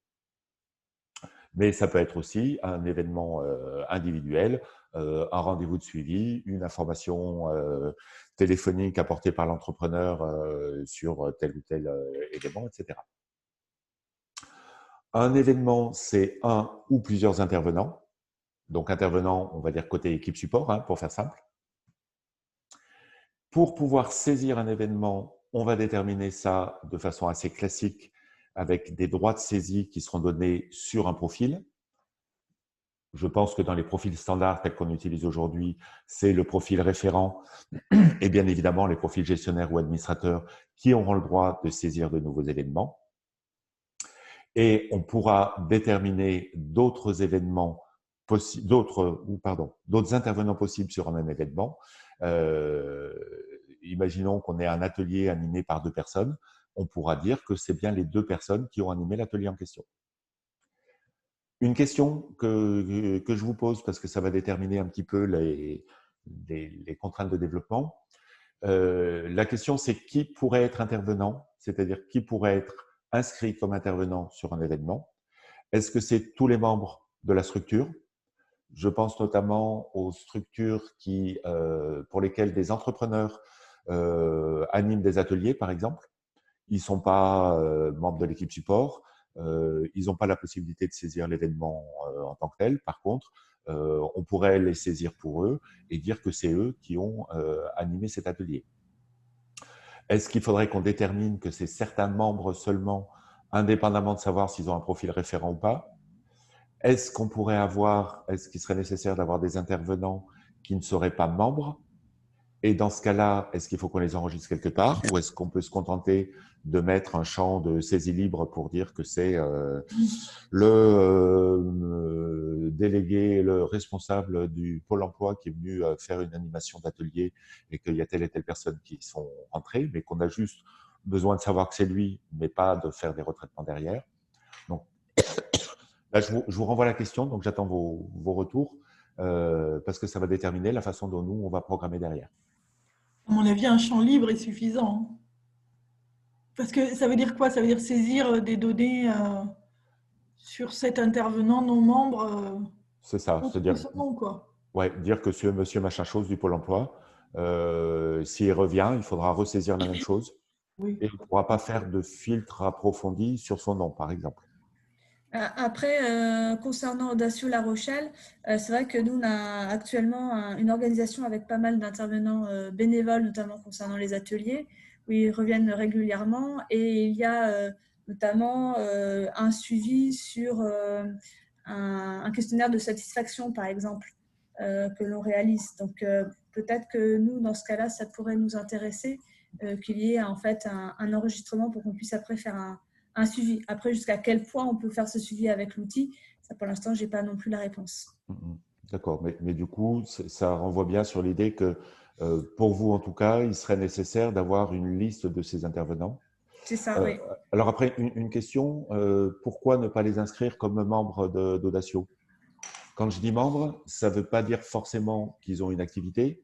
Mais ça peut être aussi un événement individuel, un rendez-vous de suivi, une information téléphonique apportée par l'entrepreneur sur tel ou tel événement, etc. Un événement, c'est un ou plusieurs intervenants. Donc, intervenants, on va dire côté équipe support, hein, pour faire simple. Pour pouvoir saisir un événement, on va déterminer ça de façon assez classique avec des droits de saisie qui seront donnés sur un profil. Je pense que dans les profils standards tels qu'on utilise aujourd'hui, c'est le profil référent et bien évidemment les profils gestionnaires ou administrateurs qui auront le droit de saisir de nouveaux événements. Et on pourra déterminer d'autres événements possibles, d'autres intervenants possibles sur un même événement. Imaginons qu'on ait un atelier animé par 2 personnes. On pourra dire que c'est bien les 2 personnes qui ont animé l'atelier en question. Une question que je vous pose, parce que ça va déterminer un petit peu les contraintes de développement. La question, c'est qui pourrait être intervenant, c'est-à-dire qui pourrait être inscrit comme intervenant sur un événement. Est-ce que c'est tous les membres de la structure? Je pense notamment aux structures pour lesquelles des entrepreneurs animent des ateliers, par exemple. Ils ne sont pas membres de l'équipe support. Ils n'ont pas la possibilité de saisir l'événement en tant que tel. Par contre, on pourrait les saisir pour eux et dire que c'est eux qui ont animé cet atelier. Est-ce qu'il faudrait qu'on détermine que c'est certains membres seulement, indépendamment de savoir s'ils ont un profil référent ou pas? Est-ce qu'il serait nécessaire d'avoir des intervenants qui ne seraient pas membres? Et dans ce cas-là, est-ce qu'il faut qu'on les enregistre quelque part ou est-ce qu'on peut se contenter de mettre un champ de saisie libre pour dire que c'est le délégué, le responsable du Pôle emploi qui est venu faire une animation d'atelier et qu'il y a telle et telle personne qui sont rentrées, mais qu'on a juste besoin de savoir que c'est lui, mais pas de faire des retraitements derrière. Donc, là, je vous renvoie la question, donc j'attends vos retours parce que ça va déterminer la façon dont nous, on va programmer derrière. À mon avis, un champ libre est suffisant. Hein. Parce que ça veut dire quoi? Ça veut dire saisir des données sur cet intervenant non membre. C'est ça, c'est-à-dire son nom, quoi. Ouais, dire que c'est monsieur machin chose du Pôle emploi, s'il revient, il faudra ressaisir la même chose Oui. et il ne pourra pas faire de filtre approfondi sur son nom, par exemple. Après, concernant Audacio La Rochelle, c'est vrai que nous, on a actuellement une organisation avec pas mal d'intervenants bénévoles, notamment concernant les ateliers, où ils reviennent régulièrement. Et il y a notamment un suivi sur un questionnaire de satisfaction, par exemple, que l'on réalise. Donc, peut-être que nous, dans ce cas-là, ça pourrait nous intéresser qu'il y ait en fait un enregistrement pour qu'on puisse après faire un suivi. Après, jusqu'à quel point on peut faire ce suivi avec l'outil, ça pour l'instant, je n'ai pas non plus la réponse. D'accord, mais du coup, ça renvoie bien sur l'idée que pour vous, en tout cas, il serait nécessaire d'avoir une liste de ces intervenants. C'est ça, oui. Alors après, une question, pourquoi ne pas les inscrire comme membres d'Audacio? Quand je dis membres, ça ne veut pas dire forcément qu'ils ont une activité,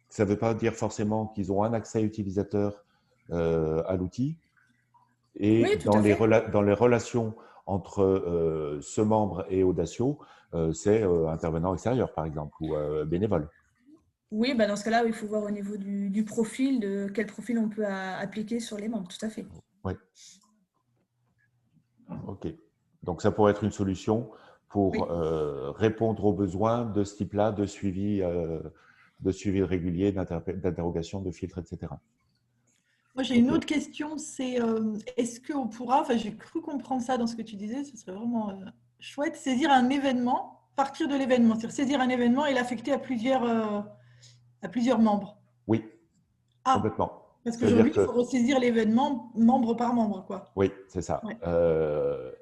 ça ne veut pas dire forcément qu'ils ont un accès utilisateur à l'outil. Et oui, dans les relations entre ce membre et Audacio, c'est intervenant extérieur, par exemple, ou bénévole. Oui, bah dans ce cas-là, il faut voir au niveau du profil, de quel profil on peut appliquer sur les membres, tout à fait. Oui. OK. Donc, ça pourrait être une solution pour Oui. répondre aux besoins de ce type-là, de suivi régulier, d'interrogation, de filtre, etc. Moi, j'ai une autre question, c'est est-ce qu'on pourra, enfin j'ai cru comprendre ça dans ce que tu disais, ce serait vraiment chouette, saisir un événement, partir de l'événement, c'est-à-dire saisir un événement et l'affecter à plusieurs membres. Oui, complètement. Parce qu'aujourd'hui, il faut ressaisir l'événement membre par membre, quoi. Oui, c'est ça. Ouais. Là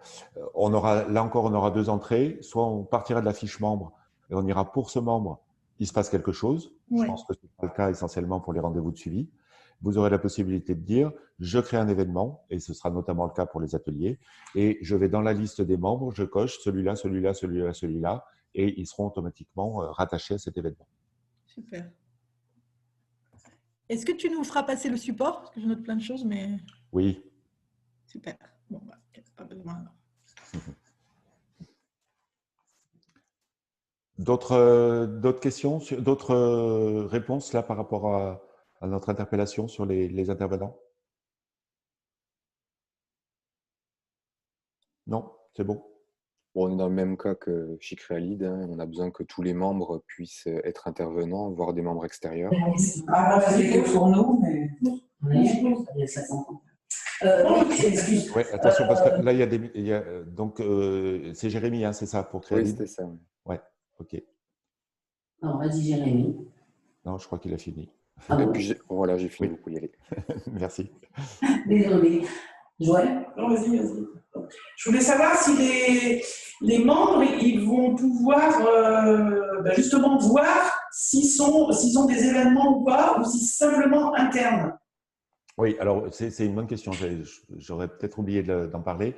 encore, on aura deux entrées. Soit on partira de la fiche membre et on ira pour ce membre, il se passe quelque chose. Ouais. Je pense que ce n'est pas le cas essentiellement pour les rendez-vous de suivi. Vous aurez la possibilité de dire, je crée un événement, et ce sera notamment le cas pour les ateliers, et je vais dans la liste des membres, je coche celui-là, celui-là, celui-là, celui-là, et ils seront automatiquement rattachés à cet événement. Super. Est-ce que tu nous feras passer le support? Parce que je note plein de choses, mais… Oui. Super. Bon, bah, pas besoin alors. D'autres questions, d'autres réponses là par rapport à notre interpellation sur les intervenants? Non, c'est bon. Bon, on est dans le même cas que chez Créalide. Hein. On a besoin que tous les membres puissent être intervenants, voire des membres extérieurs. C'est que pour nous, mais ça s'entend. Oui, attention, parce que là, il y a donc, c'est Jérémy, hein, c'est ça, pour Créalide? Oui, c'était ça. Oui. Ouais, ok. Non, vas-y, Jérémy. Non, je crois qu'il a fini. Et puis, voilà, j'ai fini, vous pouvez y aller. Merci. Désolé. Joël? Non, vas-y. Je voulais savoir si les membres ils vont pouvoir justement voir s'ils ont des événements ou pas, ou si c'est simplement interne. Oui, alors c'est une bonne question. J'aurais peut-être oublié d'en parler.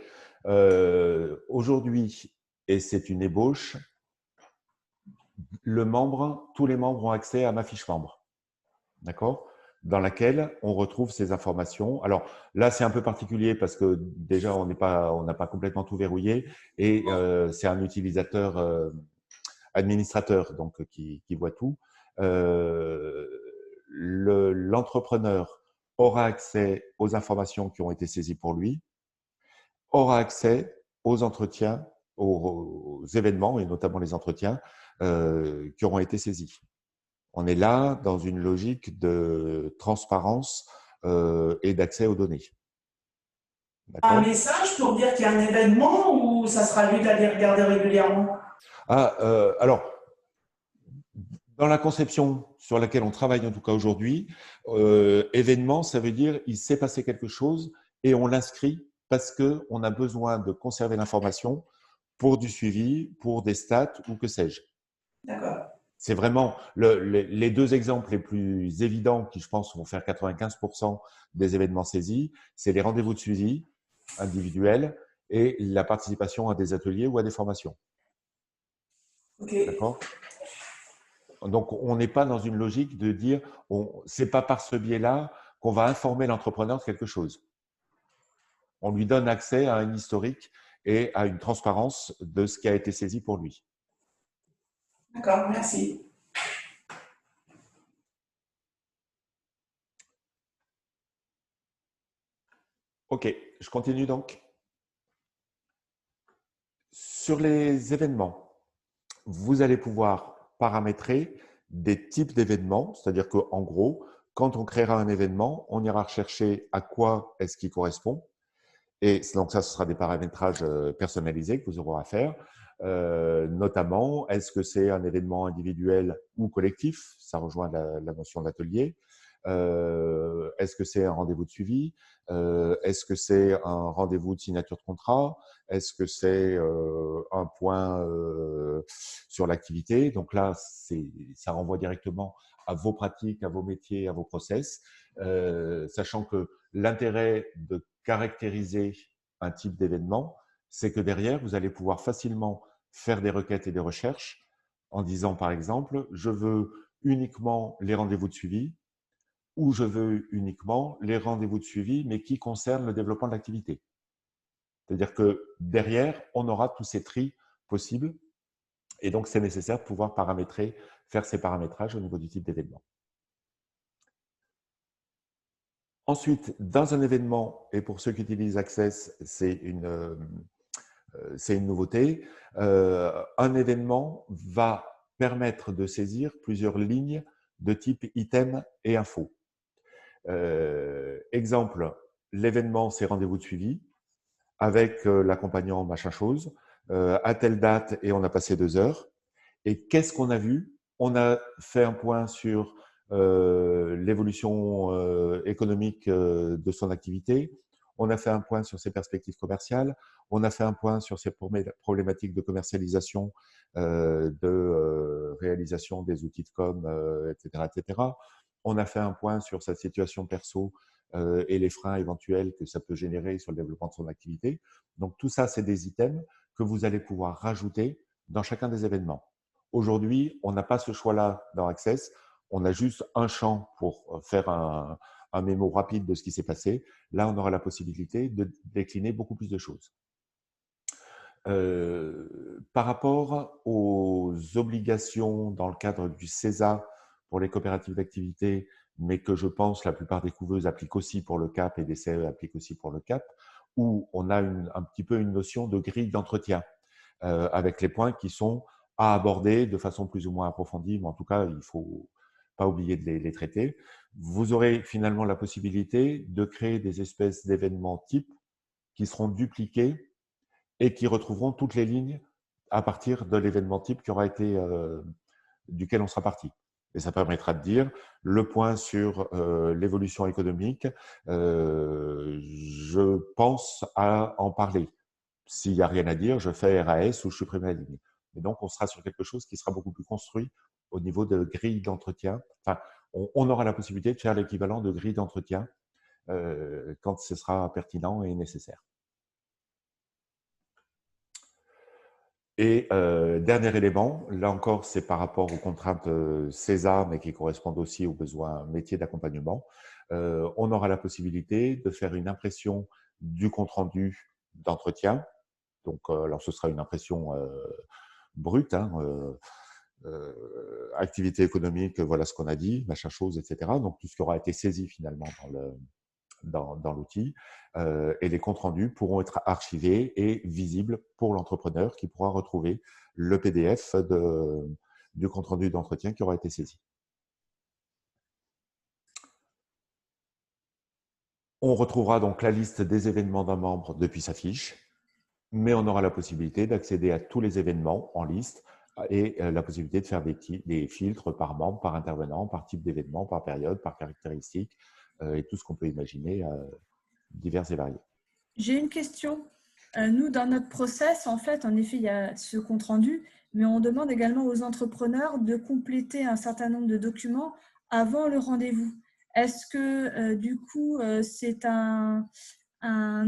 Aujourd'hui, et c'est une ébauche, tous les membres ont accès à ma fiche membre. D'accord ? Dans laquelle on retrouve ces informations. Alors là, c'est un peu particulier parce que déjà, on n'a pas complètement tout verrouillé et c'est un utilisateur administrateur donc qui voit tout. L'entrepreneur aura accès aux informations qui ont été saisies pour lui, aura accès aux entretiens, aux événements et notamment les entretiens qui auront été saisis. On est là dans une logique de transparence et d'accès aux données. Un message pour dire qu'il y a un événement ou ça sera lui d'aller regarder régulièrement? Alors, Dans la conception sur laquelle on travaille en tout cas aujourd'hui, événement, ça veut dire il s'est passé quelque chose et on l'inscrit parce qu'on a besoin de conserver l'information pour du suivi, pour des stats ou que sais-je. D'accord. C'est vraiment les deux exemples les plus évidents qui, je pense, vont faire 95% des événements saisis, c'est les rendez-vous de suivi individuels et la participation à des ateliers ou à des formations. Ok. D'accord ? Donc, on n'est pas dans une logique de dire, c'est pas par ce biais-là qu'on va informer l'entrepreneur de quelque chose. On lui donne accès à un historique et à une transparence de ce qui a été saisi pour lui. D'accord, merci. OK, je continue donc. Sur les événements, vous allez pouvoir paramétrer des types d'événements, c'est-à-dire qu'en gros, quand on créera un événement, on ira rechercher à quoi est-ce qu'il correspond. Et donc ça, ce sera des paramétrages personnalisés que vous aurez à faire. Notamment, est-ce que c'est un événement individuel ou collectif? Ça rejoint la notion d'atelier. Est-ce que c'est un rendez-vous de suivi? Est-ce que c'est un rendez-vous de signature de contrat? Est-ce que c'est un point sur l'activité? Donc là, ça renvoie directement à vos pratiques, à vos métiers, à vos process, sachant que l'intérêt de caractériser un type d'événement, c'est que derrière, vous allez pouvoir facilement faire des requêtes et des recherches en disant, par exemple, je veux uniquement les rendez-vous de suivi ou je veux uniquement les rendez-vous de suivi, mais qui concernent le développement de l'activité. C'est-à-dire que derrière, on aura tous ces tris possibles et donc c'est nécessaire de pouvoir paramétrer, faire ces paramétrages au niveau du type d'événement. Ensuite, dans un événement, et pour ceux qui utilisent Access, c'est une nouveauté, un événement va permettre de saisir plusieurs lignes de type item et info. Exemple, l'événement, c'est rendez-vous de suivi avec l'accompagnant machin chose, à telle date et on a passé 2 heures. Et qu'est-ce qu'on a vu? On a fait un point sur l'évolution économique de son activité. On a fait un point sur ses perspectives commerciales. On a fait un point sur ses problématiques de commercialisation, de réalisation des outils de com, etc., etc. On a fait un point sur sa situation perso et les freins éventuels que ça peut générer sur le développement de son activité. Donc, tout ça, c'est des items que vous allez pouvoir rajouter dans chacun des événements. Aujourd'hui, on n'a pas ce choix-là dans Access. On a juste un champ pour faire un mémo rapide de ce qui s'est passé. Là, on aura la possibilité de décliner beaucoup plus de choses. Par rapport aux obligations dans le cadre du CESA pour les coopératives d'activité, mais que je pense la plupart des couveuses appliquent aussi pour le CAP et des CE appliquent aussi pour le CAP, où on a un petit peu une notion de grille d'entretien avec les points qui sont à aborder de façon plus ou moins approfondie, mais en tout cas, il ne faut pas oublier de les traiter. Vous aurez finalement la possibilité de créer des espèces d'événements types qui seront dupliqués et qui retrouveront toutes les lignes à partir de l'événement type qui aura été, duquel on sera parti. Et ça permettra de dire le point sur l'évolution économique, je pense à en parler. S'il n'y a rien à dire, je fais RAS ou je supprime la ligne. Et donc, on sera sur quelque chose qui sera beaucoup plus construit au niveau de grille d'entretien. Enfin, on aura la possibilité de faire l'équivalent de grille d'entretien quand ce sera pertinent et nécessaire. Et dernier élément, là encore, c'est par rapport aux contraintes CESA, mais qui correspondent aussi aux besoins métiers d'accompagnement. On aura la possibilité de faire une impression du compte-rendu d'entretien. Donc, alors ce sera une impression brute, hein, activité économique, voilà ce qu'on a dit, machin chose, etc. Donc, tout ce qui aura été saisi finalement dans l'outil. Et les comptes rendus pourront être archivés et visibles pour l'entrepreneur qui pourra retrouver le PDF du compte rendu d'entretien qui aura été saisi. On retrouvera donc la liste des événements d'un membre depuis sa fiche, mais on aura la possibilité d'accéder à tous les événements en liste et la possibilité de faire des filtres par membre, par intervenant, par type d'événement, par période, par caractéristique, et tout ce qu'on peut imaginer, divers et variés. J'ai une question. Nous, dans notre process, en fait, en effet, il y a ce compte-rendu, mais on demande également aux entrepreneurs de compléter un certain nombre de documents avant le rendez-vous. Est-ce que, du coup, c'est un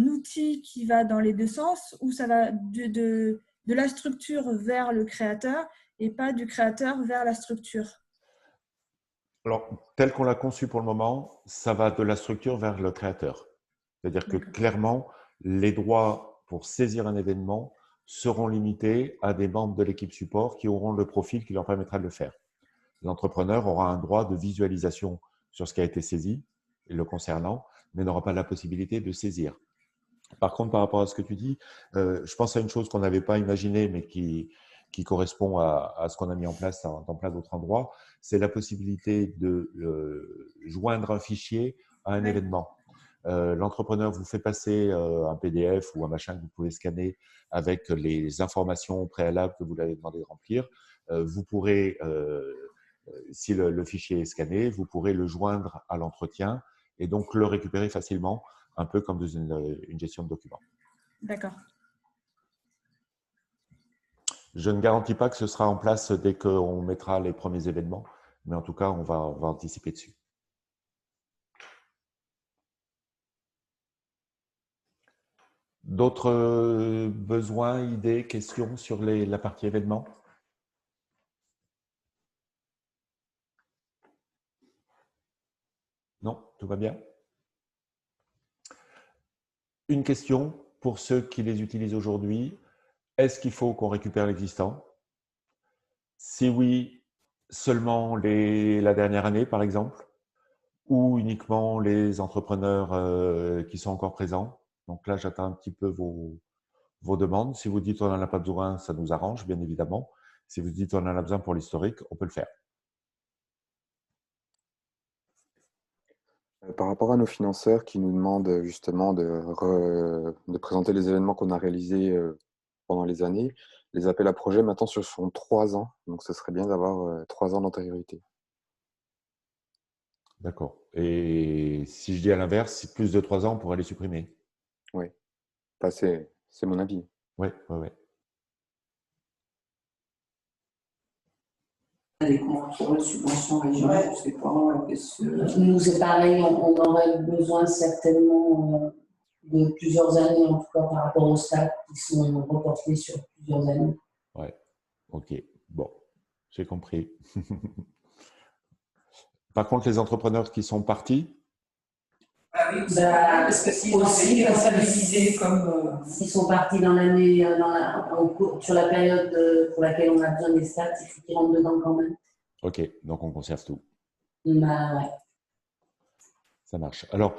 outil qui va dans les deux sens ou ça va de la structure vers le créateur et pas du créateur vers la structure? Alors, tel qu'on l'a conçu pour le moment, ça va de la structure vers le créateur. C'est-à-dire que clairement, les droits pour saisir un événement seront limités à des membres de l'équipe support qui auront le profil qui leur permettra de le faire. L'entrepreneur aura un droit de visualisation sur ce qui a été saisi, le concernant, mais n'aura pas la possibilité de saisir. Par contre, par rapport à ce que tu dis, je pense à une chose qu'on n'avait pas imaginée, mais qui correspond à ce qu'on a mis en place dans plein d'autres endroits, c'est la possibilité de joindre un fichier à un événement. L'entrepreneur vous fait passer un PDF ou un machin que vous pouvez scanner avec les informations préalables que vous l'avez demandé de remplir. Vous pourrez, si le fichier est scanné, vous pourrez le joindre à l'entretien et donc le récupérer facilement, un peu comme dans une gestion de documents. D'accord. Je ne garantis pas que ce sera en place dès qu'on mettra les premiers événements, mais en tout cas, on va anticiper dessus. D'autres besoins, idées, questions sur la partie événements? Non, tout va bien? Une question pour ceux qui les utilisent aujourd'hui. Est-ce qu'il faut qu'on récupère l'existant? Si oui, seulement la dernière année, par exemple, ou uniquement les entrepreneurs qui sont encore présents? Donc là, j'attends un petit peu vos demandes. Si vous dites on n'en a pas besoin, ça nous arrange, bien évidemment. Si vous dites on en a besoin pour l'historique, on peut le faire. Par rapport à nos financeurs qui nous demandent justement de présenter les événements qu'on a réalisés pendant les années, les appels à projets maintenant se font 3 ans. Donc, ce serait bien d'avoir 3 ans d'antériorité. D'accord. Et si je dis à l'inverse, si plus de 3 ans, on pourrait les supprimer. Oui, enfin, c'est mon avis. Oui, oui, oui. Les conventions de subventions régionales, je sais pas. Nous, c'est pareil, on aurait besoin certainement de plusieurs années, en tout cas par rapport aux stats qui sont reportés sur plusieurs années. Ouais, ok. Bon, j'ai compris. Par contre, les entrepreneurs qui sont partis? Ah oui, parce que s'ils ont été comptabilisés comme… S'ils sont partis dans l'année, sur la période pour laquelle on a besoin des stats, il faut qu'ils rentrent dedans quand même. Ok, donc on conserve tout. Bah, ouais. Ça marche. Alors,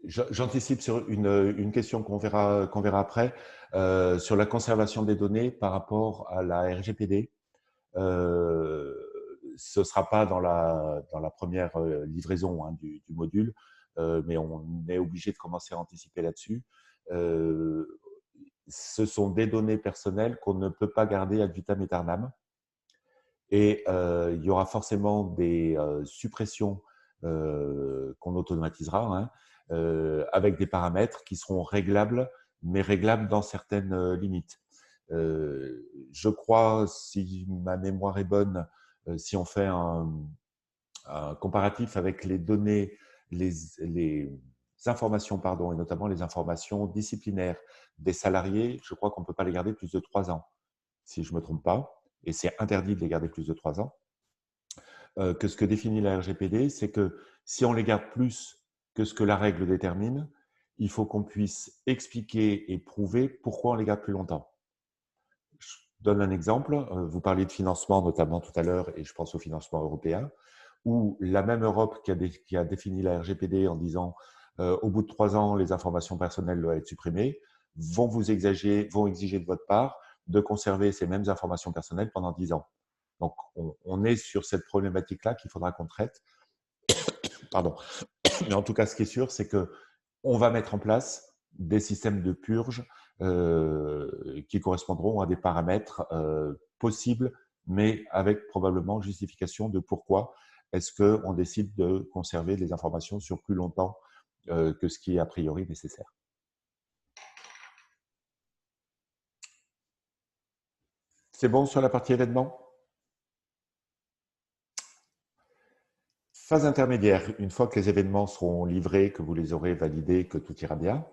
j'anticipe sur une question qu'on verra après, sur la conservation des données par rapport à la RGPD. Ce ne sera pas dans la première livraison du module, mais on est obligé de commencer à anticiper là-dessus. Ce sont des données personnelles qu'on ne peut pas garder ad vitam aeternam. Et il y aura forcément des suppressions qu'on automatisera, avec des paramètres qui seront réglables, mais réglables dans certaines limites. Je crois, si ma mémoire est bonne, si on fait un comparatif avec les données, les informations, pardon, et notamment les informations disciplinaires des salariés, je crois qu'on ne peut pas les garder plus de 3 ans, si je ne me trompe pas, et c'est interdit de les garder plus de 3 ans. Que ce que définit la RGPD, c'est que si on les garde plus que ce que la règle détermine, il faut qu'on puisse expliquer et prouver pourquoi on les garde plus longtemps. Je donne un exemple. Vous parliez de financement notamment tout à l'heure, et je pense au financement européen, où la même Europe qui a défini la RGPD en disant au bout de 3 ans, les informations personnelles doivent être supprimées, vont exiger de votre part de conserver ces mêmes informations personnelles pendant 10 ans. Donc, on est sur cette problématique-là qu'il faudra qu'on traite. Pardon. Mais en tout cas, ce qui est sûr, c'est qu'on va mettre en place des systèmes de purge qui correspondront à des paramètres possibles, mais avec probablement justification de pourquoi est-ce qu'on décide de conserver les informations sur plus longtemps que ce qui est a priori nécessaire. C'est bon sur la partie événement? Phase intermédiaire, une fois que les événements seront livrés, que vous les aurez validés, que tout ira bien.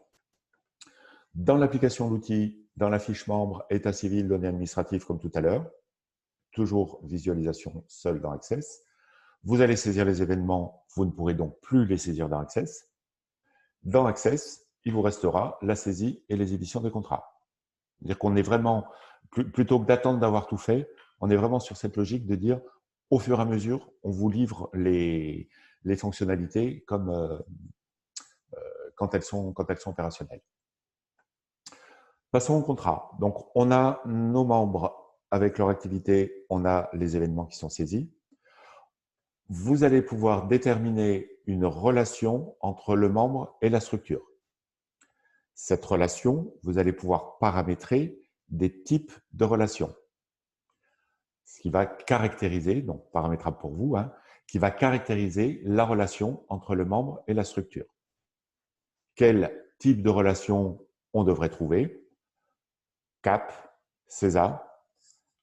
Dans l'application de l'outil, dans la fiche membre, état civil, données administratives comme tout à l'heure, toujours visualisation seule dans Access. Vous allez saisir les événements, vous ne pourrez donc plus les saisir dans Access. Dans Access, il vous restera la saisie et les éditions des contrats. C'est-à-dire qu'on est vraiment, plutôt que d'attendre d'avoir tout fait, on est vraiment sur cette logique de dire, au fur et à mesure, on vous livre les fonctionnalités comme quand elles sont opérationnelles. Passons au contrat. Donc, on a nos membres avec leur activité, on a les événements qui sont saisis. Vous allez pouvoir déterminer une relation entre le membre et la structure. Cette relation, vous allez pouvoir paramétrer des types de relations. Ce qui va caractériser, donc paramétrable pour vous, qui va caractériser la relation entre le membre et la structure. Quel type de relation on devrait trouver? CAP, CESA,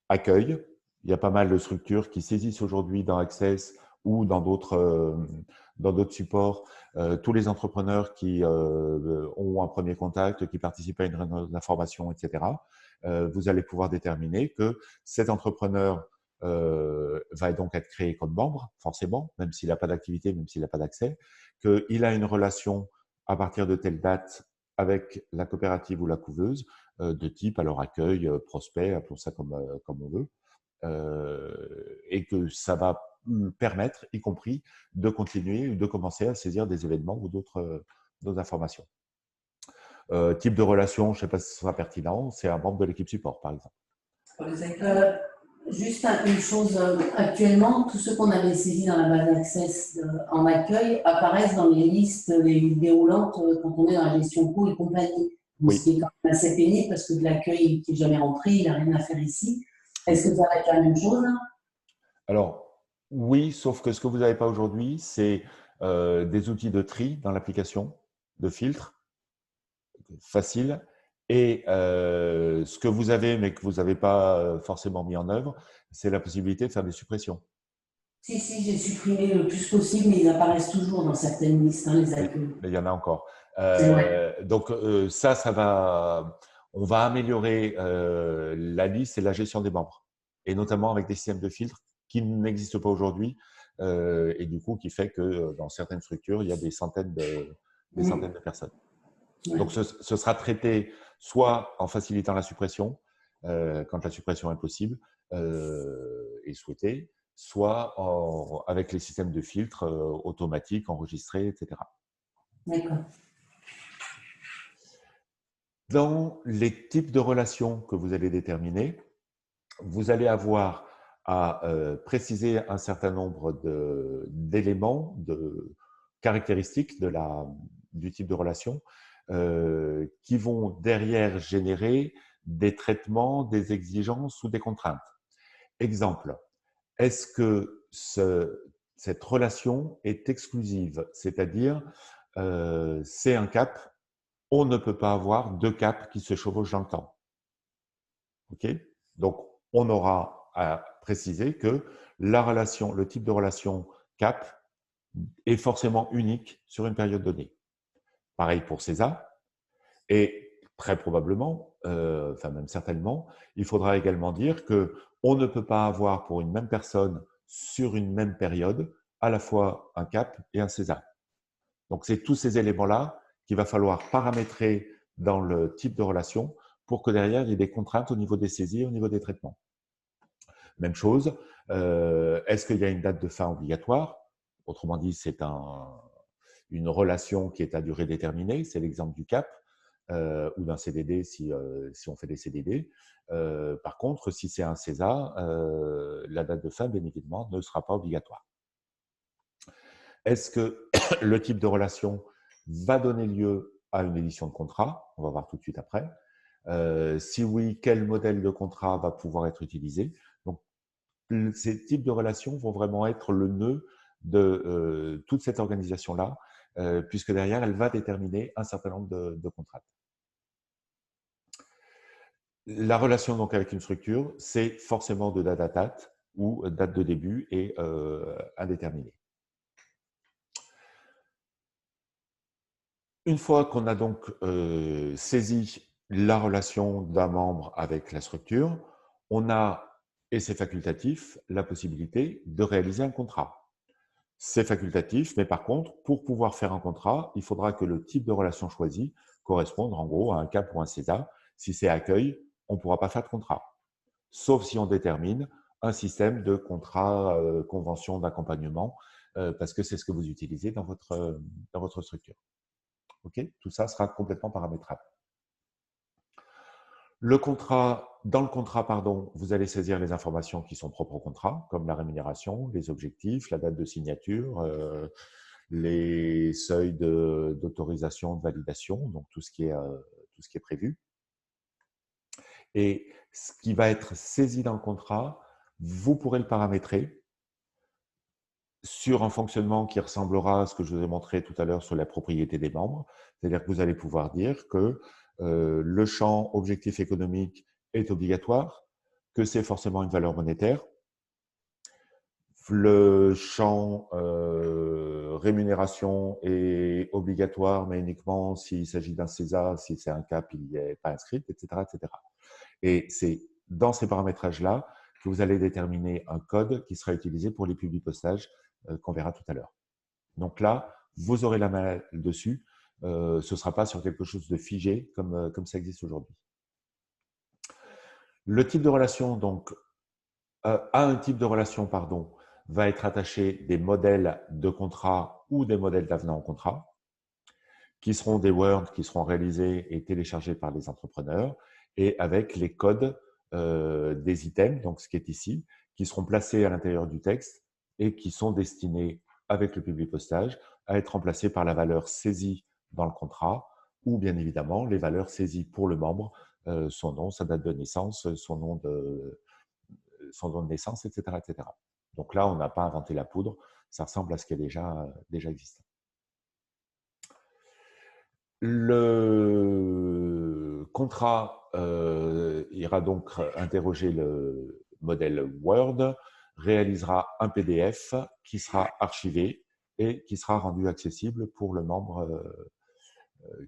accueil. Il y a pas mal de structures qui saisissent aujourd'hui dans Access ou dans d'autres supports tous les entrepreneurs qui ont un premier contact, qui participent à une réunion d'information, etc. Vous allez pouvoir déterminer que cet entrepreneur va donc être créé comme membre, forcément, même s'il n'a pas d'activité, même s'il n'a pas d'accès, qu'il a une relation à partir de telle date avec la coopérative ou la couveuse, de type alors accueil, prospect, appelons ça comme on veut, et que ça va permettre, y compris, de continuer ou de commencer à saisir des événements ou d'autres informations. Type de relation, je ne sais pas si ce sera pertinent, c'est un membre de l'équipe support, par exemple. Juste une chose, actuellement, tous ceux qu'on avait saisis dans la base Access en accueil apparaissent dans les listes les déroulantes quand on est dans la gestion coûts et compagnie. Oui. Ce qui est quand même assez pénible parce que de l'accueil qui n'est jamais rentré, il n'a rien à faire ici. Est-ce que ça va être la même chose? Alors, oui, sauf que ce que vous n'avez pas aujourd'hui, c'est des outils de tri dans l'application, de filtre, facile. Et ce que vous avez, mais que vous n'avez pas forcément mis en œuvre, c'est la possibilité de faire des suppressions. Si, j'ai supprimé le plus possible, mais ils apparaissent toujours dans certaines listes, les accueils. Mais il y en a encore. Ouais. Donc, ça va… On va améliorer la liste et la gestion des membres, et notamment avec des systèmes de filtres qui n'existent pas aujourd'hui, et du coup, qui fait que dans certaines structures, il y a des centaines de personnes. Ouais. Donc, ce sera traité soit en facilitant la suppression, quand la suppression est possible et souhaitée, soit avec les systèmes de filtres automatiques, enregistrés, etc. D'accord. Dans les types de relations que vous allez déterminer, vous allez avoir à préciser un certain nombre d'éléments, de caractéristiques du type de relation qui vont derrière générer des traitements, des exigences ou des contraintes. Exemple, est-ce que cette relation est exclusive? C'est-à-dire, c'est un cap, on ne peut pas avoir deux caps qui se chevauchent dans le temps. Okay? Donc, on aura à préciser que la relation, le type de relation cap est forcément unique sur une période donnée. Pareil pour CESA. Et très probablement, enfin même certainement, il faudra également dire qu'on ne peut pas avoir pour une même personne sur une même période à la fois un CAP et un CESA. Donc, c'est tous ces éléments-là qu'il va falloir paramétrer dans le type de relation pour que derrière, il y ait des contraintes au niveau des saisies, au niveau des traitements. Même chose, est-ce qu'il y a une date de fin obligatoire? Autrement dit, c'est une relation qui est à durée déterminée, c'est l'exemple du CAP. Ou d'un CDD si on fait des CDD. Par contre, si c'est un CESA, la date de fin, bien évidemment, ne sera pas obligatoire. Est-ce que le type de relation va donner lieu à une édition de contrat? On va voir tout de suite après. Si oui, quel modèle de contrat va pouvoir être utilisé? Donc, ces types de relations vont vraiment être le nœud de toute cette organisation-là, puisque derrière, elle va déterminer un certain nombre de contrats. La relation donc avec une structure, c'est forcément de date à date ou date de début et indéterminée. Une fois qu'on a donc saisi la relation d'un membre avec la structure, on a, et c'est facultatif, la possibilité de réaliser un contrat. C'est facultatif, mais par contre, pour pouvoir faire un contrat, il faudra que le type de relation choisi corresponde en gros à un CAP ou un CESA. Si c'est accueil, on ne pourra pas faire de contrat, sauf si on détermine un système de contrat, convention d'accompagnement, parce que c'est ce que vous utilisez dans votre structure. Okay, tout ça sera complètement paramétrable. Dans le contrat, vous allez saisir les informations qui sont propres au contrat, comme la rémunération, les objectifs, la date de signature, les seuils d'autorisation, de validation, donc tout ce qui est prévu. Et ce qui va être saisi dans le contrat, vous pourrez le paramétrer sur un fonctionnement qui ressemblera à ce que je vous ai montré tout à l'heure sur la propriété des membres. C'est-à-dire que vous allez pouvoir dire que le champ objectif économique est obligatoire, que c'est forcément une valeur monétaire. Le champ rémunération est obligatoire, mais uniquement s'il s'agit d'un CESA, si c'est un CAP, il n'est pas inscrit, etc., etc. Et c'est dans ces paramétrages-là que vous allez déterminer un code qui sera utilisé pour les publipostages qu'on verra tout à l'heure. Donc là, vous aurez la main dessus. Ce ne sera pas sur quelque chose de figé comme ça existe aujourd'hui. Le type de relation, donc, à un type de relation, va être attaché des modèles de contrat ou des modèles d'avenant au contrat, qui seront des Word, qui seront réalisés et téléchargés par les entrepreneurs, et avec les codes des items, donc ce qui est ici, qui seront placés à l'intérieur du texte et qui sont destinés, avec le publipostage, à être remplacés par la valeur saisie dans le contrat, ou bien évidemment les valeurs saisies pour le membre, son nom, sa date de naissance, son nom de naissance, etc., etc. Donc là, on n'a pas inventé la poudre, ça ressemble à ce qui est déjà existant. Le contrat ira donc interroger le modèle Word, réalisera un PDF qui sera archivé et qui sera rendu accessible pour le membre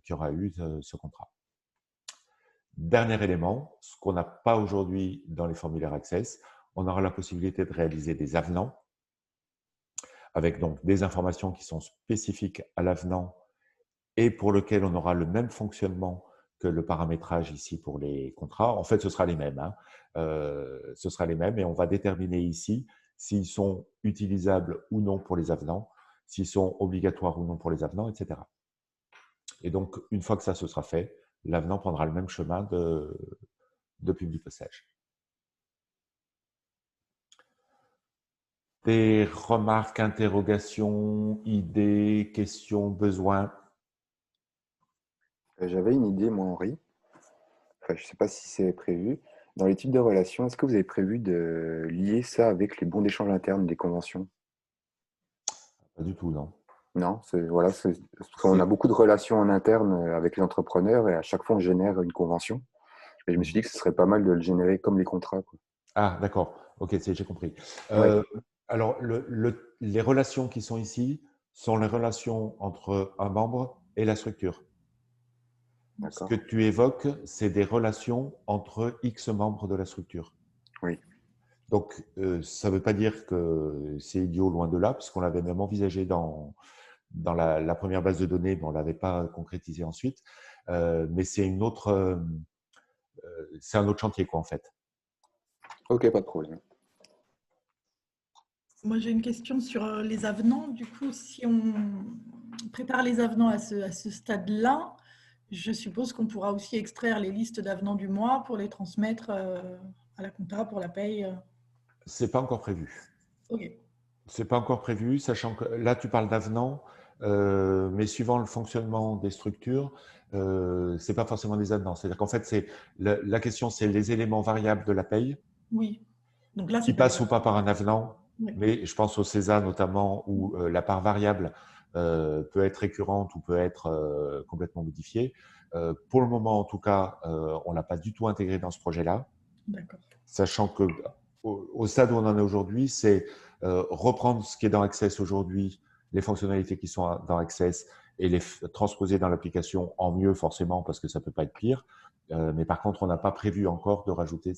qui aura eu ce contrat. Dernier élément, ce qu'on n'a pas aujourd'hui dans les formulaires Access, on aura la possibilité de réaliser des avenants avec donc des informations qui sont spécifiques à l'avenant et pour lequel on aura le même fonctionnement que le paramétrage ici pour les contrats. En fait, ce sera les mêmes. Ce sera les mêmes et on va déterminer ici s'ils sont utilisables ou non pour les avenants, s'ils sont obligatoires ou non pour les avenants, etc. Et donc, une fois que ça se sera fait, l'avenant prendra le même chemin de publipostage. Des remarques, interrogations, idées, questions, besoins? J'avais une idée, moi, Henri. Enfin, je ne sais pas si c'est prévu. Dans les types de relations, est-ce que vous avez prévu de lier ça avec les bons d'échange internes des conventions? Pas du tout, non. Non, voilà, parce qu'on a beaucoup de relations en interne avec les entrepreneurs et à chaque fois, on génère une convention. Et je me suis dit que ce serait pas mal de le générer comme les contrats, quoi. Ah, d'accord. Ok, j'ai compris. Ouais. Alors, les relations qui sont ici sont les relations entre un membre et la structure. Ce que tu évoques, c'est des relations entre X membres de la structure. Oui. Donc, ça ne veut pas dire que c'est idiot, loin de là, puisqu'on l'avait même envisagé dans la première base de données, mais on ne l'avait pas concrétisé ensuite. Mais c'est un autre chantier, quoi, en fait. Ok, pas de problème. Moi, j'ai une question sur les avenants. Du coup, si on prépare les avenants à ce stade-là, je suppose qu'on pourra aussi extraire les listes d'avenants du mois pour les transmettre à la compta pour la paye. Ce n'est pas encore prévu. Ok. Ce n'est pas encore prévu, sachant que là, tu parles d'avenants. mais suivant le fonctionnement des structures, c'est pas forcément des avenants. C'est-à-dire qu'en fait, la question, c'est les éléments variables de la paye Oui. Donc là, qui passent ou pas par un avenant. Oui. Mais je pense au CESA notamment, où la part variable peut être récurrente ou peut être complètement modifiée. Pour le moment, en tout cas, on l'a pas du tout intégré dans ce projet-là. D'accord. Sachant que au stade où on en est aujourd'hui, c'est reprendre ce qui est dans Access aujourd'hui, les fonctionnalités qui sont dans Access et les transposer dans l'application en mieux forcément parce que ça peut pas être pire. Mais par contre, on n'a pas prévu encore de rajouter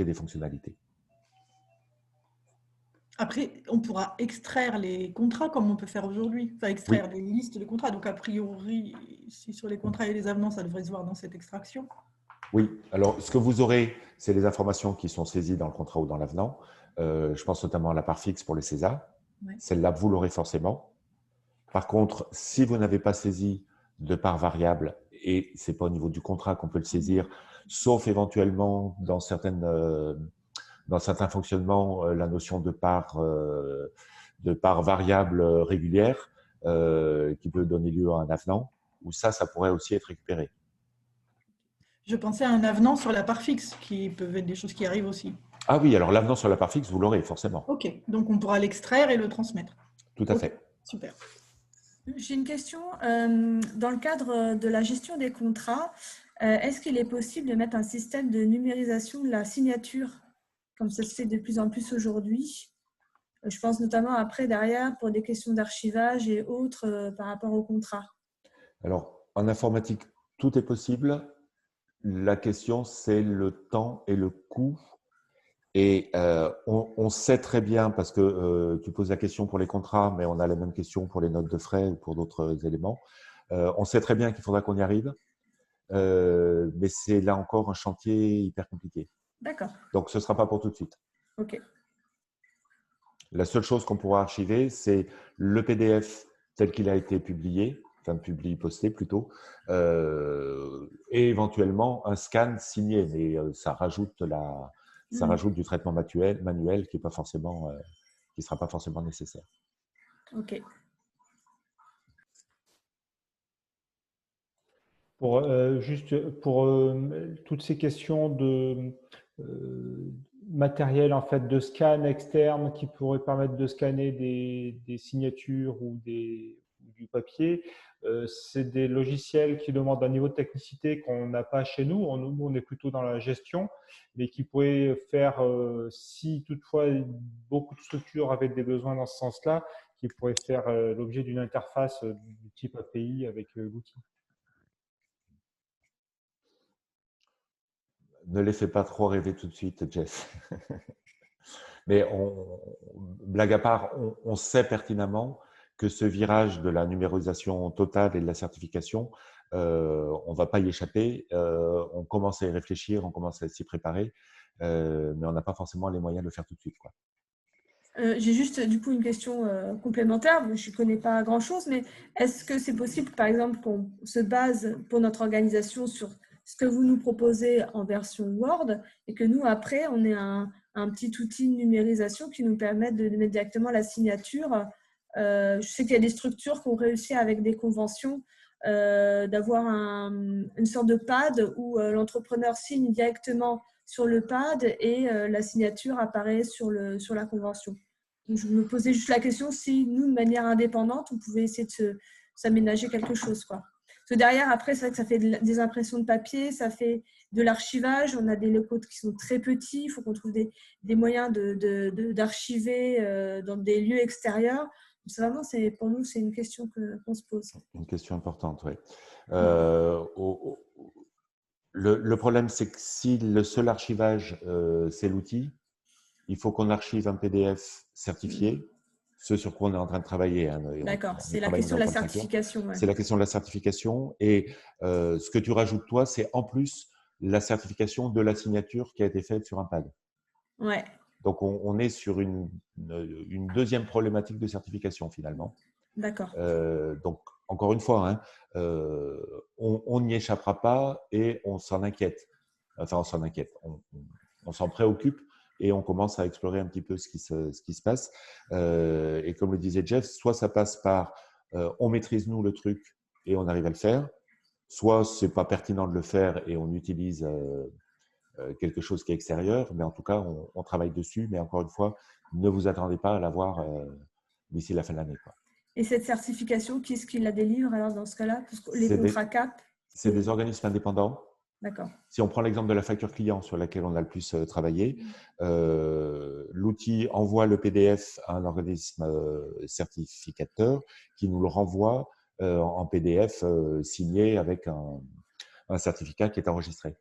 des fonctionnalités. Après, on pourra extraire les contrats comme on peut faire aujourd'hui, enfin extraire des listes de contrats. Donc a priori, si sur les contrats et les avenants, ça devrait se voir dans cette extraction. Oui, alors ce que vous aurez, c'est les informations qui sont saisies dans le contrat ou dans l'avenant. Je pense notamment à la part fixe pour les CESA. Ouais. Celle-là, vous l'aurez forcément. Par contre, si vous n'avez pas saisi de part variable, et ce n'est pas au niveau du contrat qu'on peut le saisir, sauf éventuellement dans certains fonctionnements, la notion de part variable régulière qui peut donner lieu à un avenant, où ça pourrait aussi être récupéré. Je pensais à un avenant sur la part fixe, qui peuvent être des choses qui arrivent aussi. Ah oui, alors l'avenant sur la part fixe, vous l'aurez forcément. Ok, donc on pourra l'extraire et le transmettre. Tout à fait. Super. J'ai une question. Dans le cadre de la gestion des contrats, est-ce qu'il est possible de mettre un système de numérisation de la signature, comme ça se fait de plus en plus aujourd'hui? Je pense notamment après, derrière, pour des questions d'archivage et autres par rapport au contrat. Alors, en informatique, tout est possible. La question, c'est le temps et le coût. Et on sait très bien, parce que tu poses la question pour les contrats, mais on a la même question pour les notes de frais ou pour d'autres éléments. On sait très bien qu'il faudra qu'on y arrive, mais c'est là encore un chantier hyper compliqué. D'accord. Donc, ce ne sera pas pour tout de suite. OK. La seule chose qu'on pourra archiver, c'est le PDF tel qu'il a été publié, enfin posté plutôt, et éventuellement un scan signé, mais ça rajoute du traitement manuel qui sera pas forcément nécessaire. OK. Juste pour toutes ces questions de matériel en fait de scan externe qui pourrait permettre de scanner des signatures ou du papier, c'est des logiciels qui demandent un niveau de technicité qu'on n'a pas chez nous. Nous, on est plutôt dans la gestion, mais qui pourraient faire, si toutefois beaucoup de structures avaient des besoins dans ce sens-là, qui pourraient faire l'objet d'une interface du type API avec l'outil. Ne les fais pas trop rêver tout de suite, Jeff. Mais blague à part, on sait pertinemment que ce virage de la numérisation totale et de la certification, on ne va pas y échapper. On commence à y réfléchir, on commence à s'y préparer, mais on n'a pas forcément les moyens de le faire tout de suite, quoi. J'ai juste du coup une question complémentaire. Je ne connais pas grand-chose, mais est-ce que c'est possible, par exemple, qu'on se base pour notre organisation sur ce que vous nous proposez en version Word et que nous, après, on ait un petit outil de numérisation qui nous permette de mettre directement la signature. Je sais qu'il y a des structures qui ont réussi avec des conventions d'avoir une sorte de pad où l'entrepreneur signe directement sur le pad et la signature apparaît sur la convention. Donc, je me posais juste la question si nous, de manière indépendante, on pouvait essayer de s'aménager quelque chose, quoi. Parce que derrière, après, c'est vrai que ça fait des impressions de papier, ça fait de l'archivage. On a des locaux qui sont très petits. Il faut qu'on trouve des moyens d'archiver dans des lieux extérieurs. Donc, vraiment, pour nous, c'est une question qu'on se pose. Une question importante, oui. Le problème, c'est que si le seul archivage, c'est l'outil, il faut qu'on archive un PDF certifié, ce sur quoi on est en train de travailler. Hein, d'accord, c'est la question de la certification. Ouais. C'est la question de la certification. Et ce que tu rajoutes, toi, c'est en plus la certification de la signature qui a été faite sur un pad. Ouais. Donc, on est sur une deuxième problématique de certification, finalement. D'accord. Donc, encore une fois, hein, on n'y échappera pas et on s'en inquiète. Enfin, on s'en inquiète. On s'en préoccupe et on commence à explorer un petit peu ce qui se passe. Et comme le disait Jeff, soit ça passe par on maîtrise nous le truc et on arrive à le faire, soit c'est pas pertinent de le faire et on utilise quelque chose qui est extérieur, mais en tout cas on travaille dessus. Mais encore une fois, ne vous attendez pas à l'avoir d'ici la fin de l'année, quoi. Et cette certification, qui est-ce qui la délivre alors dans ce cas-là? Parce que les C'est contrats CAP, C'est des organismes indépendants. d'accord. Si on prend l'exemple de la facture client sur laquelle on a le plus travaillé, l'outil envoie le PDF à un organisme certificateur qui nous le renvoie en PDF signé avec un certificat qui est enregistré.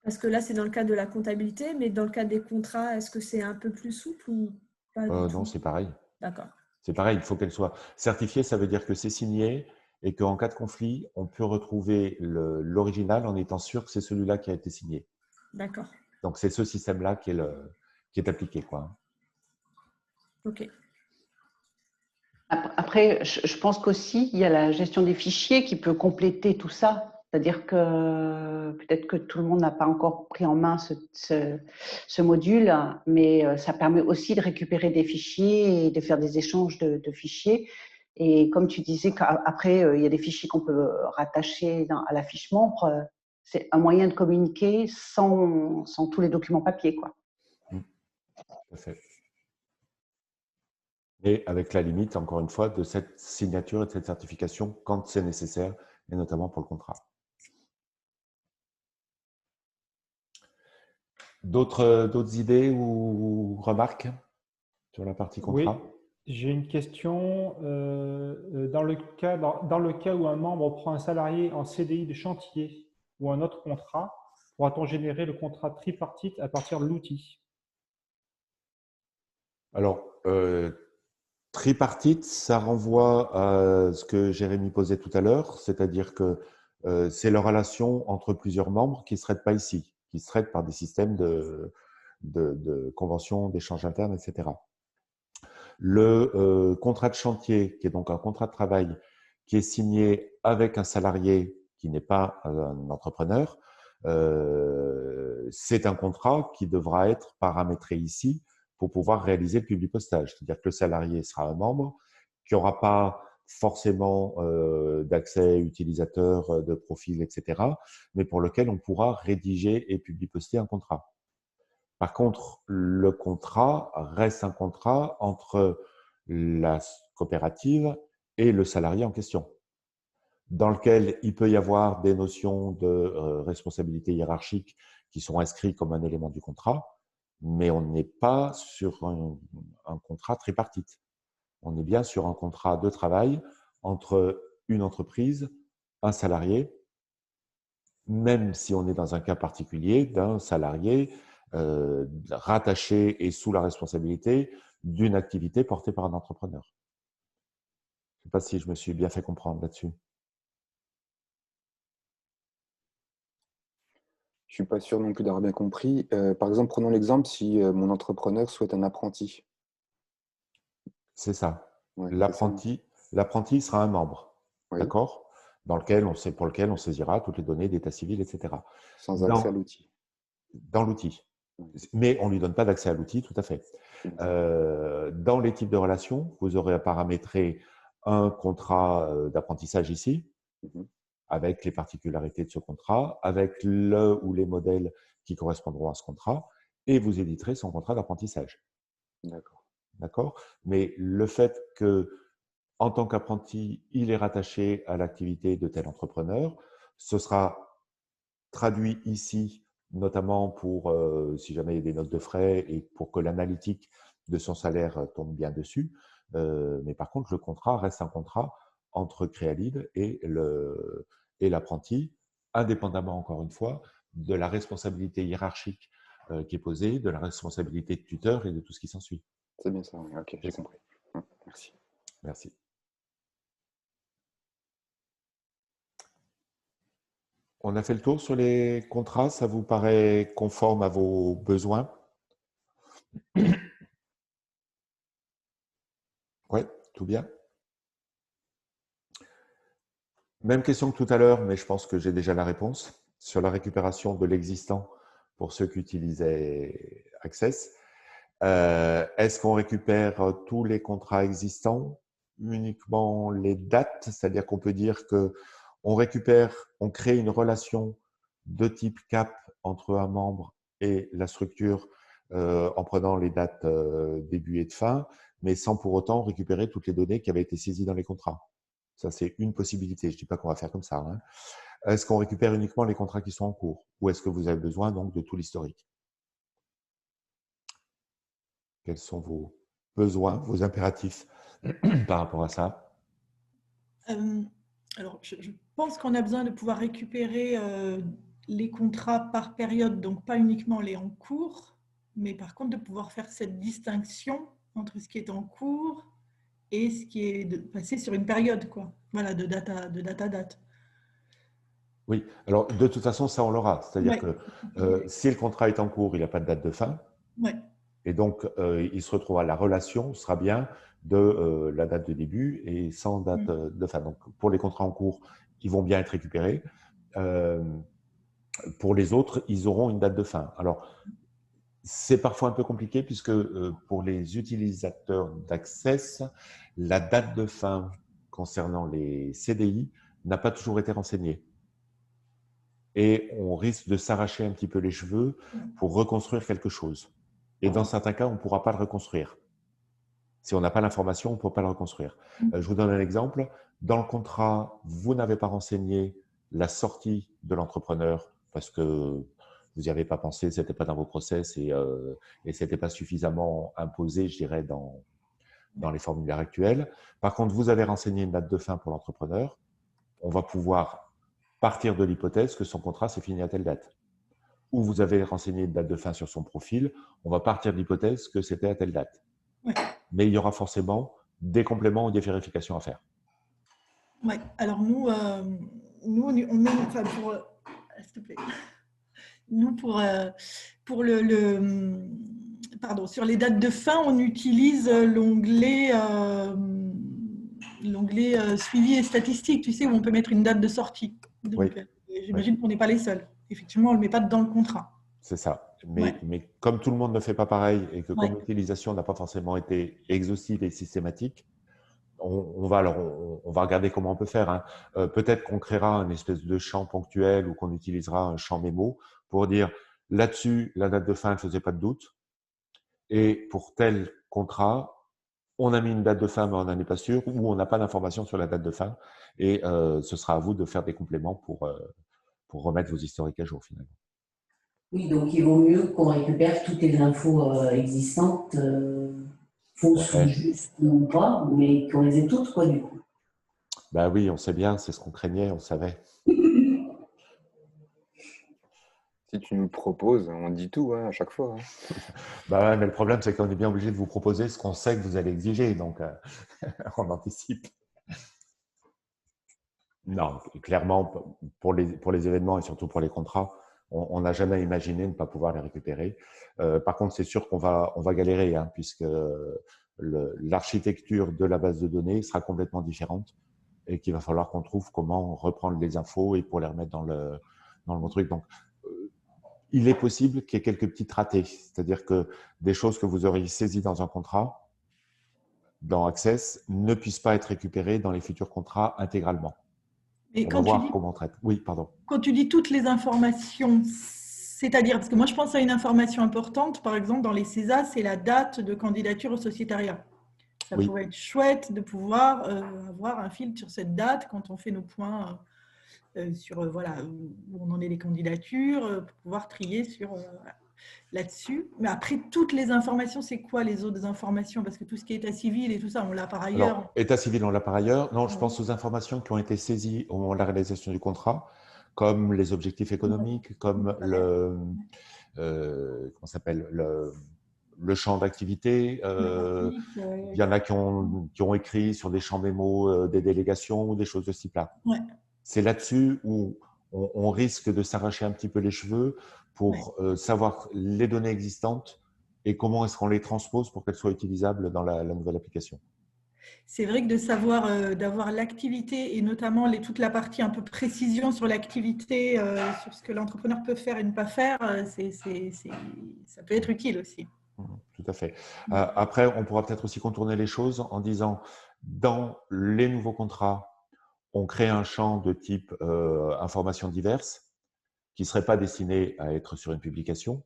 Parce que là, c'est dans le cadre de la comptabilité, mais dans le cadre des contrats, est-ce que c'est un peu plus souple ou pas du tout? Non, c'est pareil. D'accord. C'est pareil, il faut qu'elle soit certifiée. Ça veut dire que c'est signé et qu'en cas de conflit, on peut retrouver l'original en étant sûr que c'est celui-là qui a été signé. D'accord. Donc, c'est ce système-là qui est appliqué, quoi. OK. Après, je pense qu'aussi, il y a la gestion des fichiers qui peut compléter tout ça. C'est-à-dire que peut-être que tout le monde n'a pas encore pris en main ce module, mais ça permet aussi de récupérer des fichiers et de faire des échanges de fichiers. Et comme tu disais qu'après, il y a des fichiers qu'on peut rattacher à la fiche membre. C'est un moyen de communiquer sans tous les documents papier, quoi. Tout à fait. Et avec la limite, encore une fois, de cette signature et de cette certification quand c'est nécessaire, et notamment pour le contrat. D'autres idées ou remarques sur la partie contrat? Oui, j'ai une question. Dans le cas où un membre prend un salarié en CDI de chantier ou un autre contrat, pourra-t-on générer le contrat tripartite à partir de l'outil? Alors, tripartite, ça renvoie à ce que Jérémy posait tout à l'heure, c'est-à-dire que c'est la relation entre plusieurs membres qui ne se traitent pas ici, qui se traitent par des systèmes de conventions, d'échanges internes, etc. Le contrat de chantier, qui est donc un contrat de travail qui est signé avec un salarié qui n'est pas un entrepreneur, c'est un contrat qui devra être paramétré ici pour pouvoir réaliser le publipostage. C'est-à-dire que le salarié sera un membre qui n'aura pas forcément d'accès utilisateur, de profil, etc., mais pour lequel on pourra rédiger et publiposter un contrat. Par contre, le contrat reste un contrat entre la coopérative et le salarié en question, dans lequel il peut y avoir des notions de responsabilité hiérarchique qui sont inscrites comme un élément du contrat, mais on n'est pas sur un contrat tripartite. On est bien sur un contrat de travail entre une entreprise, un salarié, même si on est dans un cas particulier d'un salarié rattaché et sous la responsabilité d'une activité portée par un entrepreneur. Je ne sais pas si je me suis bien fait comprendre là-dessus. Je ne suis pas sûr non plus d'avoir bien compris. Par exemple, prenons l'exemple si mon entrepreneur souhaite un apprenti. C'est ça. Ouais, L'apprenti sera un membre, oui, d'accord, pour lequel on saisira toutes les données d'état civil, etc. sans accès à l'outil. Dans l'outil. Mais on ne lui donne pas d'accès à l'outil, tout à fait. Dans les types de relations, vous aurez à paramétrer un contrat d'apprentissage ici, avec les particularités de ce contrat, avec le ou les modèles qui correspondront à ce contrat, et vous éditerez son contrat d'apprentissage. D'accord. D'accord? Mais le fait que, en tant qu'apprenti, il est rattaché à l'activité de tel entrepreneur, ce sera traduit ici, notamment pour, si jamais il y a des notes de frais et pour que l'analytique de son salaire tombe bien dessus. Mais par contre, le contrat reste un contrat entre Créalib et l'apprenti, indépendamment, encore une fois, de la responsabilité hiérarchique qui est posée, de la responsabilité de tuteur et de tout ce qui s'ensuit. C'est bien ça, oui. Ok, j'ai compris. Merci. Merci. On a fait le tour sur les contrats, ça vous paraît conforme à vos besoins? Oui, tout bien. Même question que tout à l'heure, mais je pense que j'ai déjà la réponse. Sur la récupération de l'existant pour ceux qui utilisaient Access. Est-ce qu'on récupère tous les contrats existants? Uniquement les dates, c'est-à-dire qu'on peut dire que on crée une relation de type CAP entre un membre et la structure en prenant les dates début et de fin, mais sans pour autant récupérer toutes les données qui avaient été saisies dans les contrats. Ça, c'est une possibilité. Je ne dis pas qu'on va faire comme ça, hein. Est-ce qu'on récupère uniquement les contrats qui sont en cours ou est-ce que vous avez besoin donc de tout l'historique? Quels sont vos besoins, vos impératifs par rapport à ça? Alors, je pense qu'on a besoin de pouvoir récupérer les contrats par période, donc pas uniquement les en cours, mais par contre de pouvoir faire cette distinction entre ce qui est en cours et ce qui est passé sur une période, quoi. Voilà, de date à date. Oui, alors de toute façon, ça on l'aura. C'est-à-dire Ouais. que si le contrat est en cours, il n'a pas de date de fin. Ouais. Et donc, il se retrouvera, la relation sera bien de la date de début et sans date de fin. Donc, pour les contrats en cours, ils vont bien être récupérés. Pour les autres, ils auront une date de fin. Alors, c'est parfois un peu compliqué puisque pour les utilisateurs d'Access, la date de fin concernant les CDI n'a pas toujours été renseignée. Et on risque de s'arracher un petit peu les cheveux pour reconstruire quelque chose. Et dans certains cas, on ne pourra pas le reconstruire. Si on n'a pas l'information, on ne peut pas le reconstruire. Je vous donne un exemple. Dans le contrat, vous n'avez pas renseigné la sortie de l'entrepreneur parce que vous n'y avez pas pensé, ce n'était pas dans vos process et ce n'était pas suffisamment imposé, je dirais, dans les formulaires actuels. Par contre, vous avez renseigné une date de fin pour l'entrepreneur. On va pouvoir partir de l'hypothèse que son contrat s'est fini à telle date. Ou vous avez renseigné une date de fin sur son profil, on va partir de l'hypothèse que c'était à telle date. Ouais. Mais il y aura forcément des compléments ou des vérifications à faire. Ouais. Alors nous on met, enfin s'il te plaît, nous pardon, sur les dates de fin, on utilise l'onglet suivi et statistiques, tu sais, où on peut mettre une date de sortie. Donc, oui. J'imagine qu'on n'est pas les seuls. Effectivement, on ne le met pas dans le contrat. C'est ça. Mais comme tout le monde ne fait pas pareil et que comme l'utilisation n'a pas forcément été exhaustive et systématique, on va regarder comment on peut faire, hein. Peut-être qu'on créera une espèce de champ ponctuel ou qu'on utilisera un champ mémo pour dire là-dessus, la date de fin ne faisait pas de doute. Et pour tel contrat, on a mis une date de fin, mais on n'en est pas sûr, ou on n'a pas d'information sur la date de fin. Et ce sera à vous de faire des compléments pour remettre vos historiques à jour, finalement. Oui, donc il vaut mieux qu'on récupère toutes les infos existantes, fausses ou justes ou pas, mais qu'on les ait toutes, quoi, du coup. Ben oui, on sait bien, c'est ce qu'on craignait, on savait. Si tu nous proposes, on dit tout, hein, à chaque fois. Hein. Bah ouais, mais le problème, c'est qu'on est bien obligé de vous proposer ce qu'on sait que vous allez exiger, donc on anticipe. Non, clairement, pour les événements et surtout pour les contrats, on n'a jamais imaginé ne pas pouvoir les récupérer. Par contre, c'est sûr qu'on va galérer, hein, puisque l'architecture de la base de données sera complètement différente et qu'il va falloir qu'on trouve comment reprendre les infos et pour les remettre dans le bon truc. Donc, il est possible qu'il y ait quelques petites ratées, c'est-à-dire que des choses que vous auriez saisies dans un contrat, dans Access, ne puissent pas être récupérées dans les futurs contrats intégralement. Et on va voir comment on traite. Oui, pardon. Quand tu dis toutes les informations, c'est-à-dire, parce que moi je pense à une information importante, par exemple dans les CESA, c'est la date de candidature au sociétariat. Ça pourrait être chouette de pouvoir avoir un filtre sur cette date quand on fait nos points sur voilà, où on en est les candidatures, pour pouvoir trier sur là-dessus. Mais après, toutes les informations, c'est quoi les autres informations? Parce que tout ce qui est état civil et tout ça, on l'a par ailleurs. Alors, état civil, on l'a par ailleurs. Non, je pense aux informations qui ont été saisies au moment de la réalisation du contrat, comme les objectifs économiques, comme comment s'appelle, le champ d'activité. Il y en a qui ont écrit sur des champs mémo des délégations ou des choses de ce type-là. Ouais. C'est là-dessus où on risque de s'arracher un petit peu les cheveux pour savoir les données existantes et comment est-ce qu'on les transpose pour qu'elles soient utilisables dans la nouvelle application. C'est vrai que de savoir, d'avoir l'activité et notamment toute la partie un peu précision sur l'activité, sur ce que l'entrepreneur peut faire et ne pas faire, ça peut être utile aussi. Tout à fait. Après, on pourra peut-être aussi contourner les choses en disant, dans les nouveaux contrats, on crée un champ de type informations diverses qui ne serait pas destiné à être sur une publication,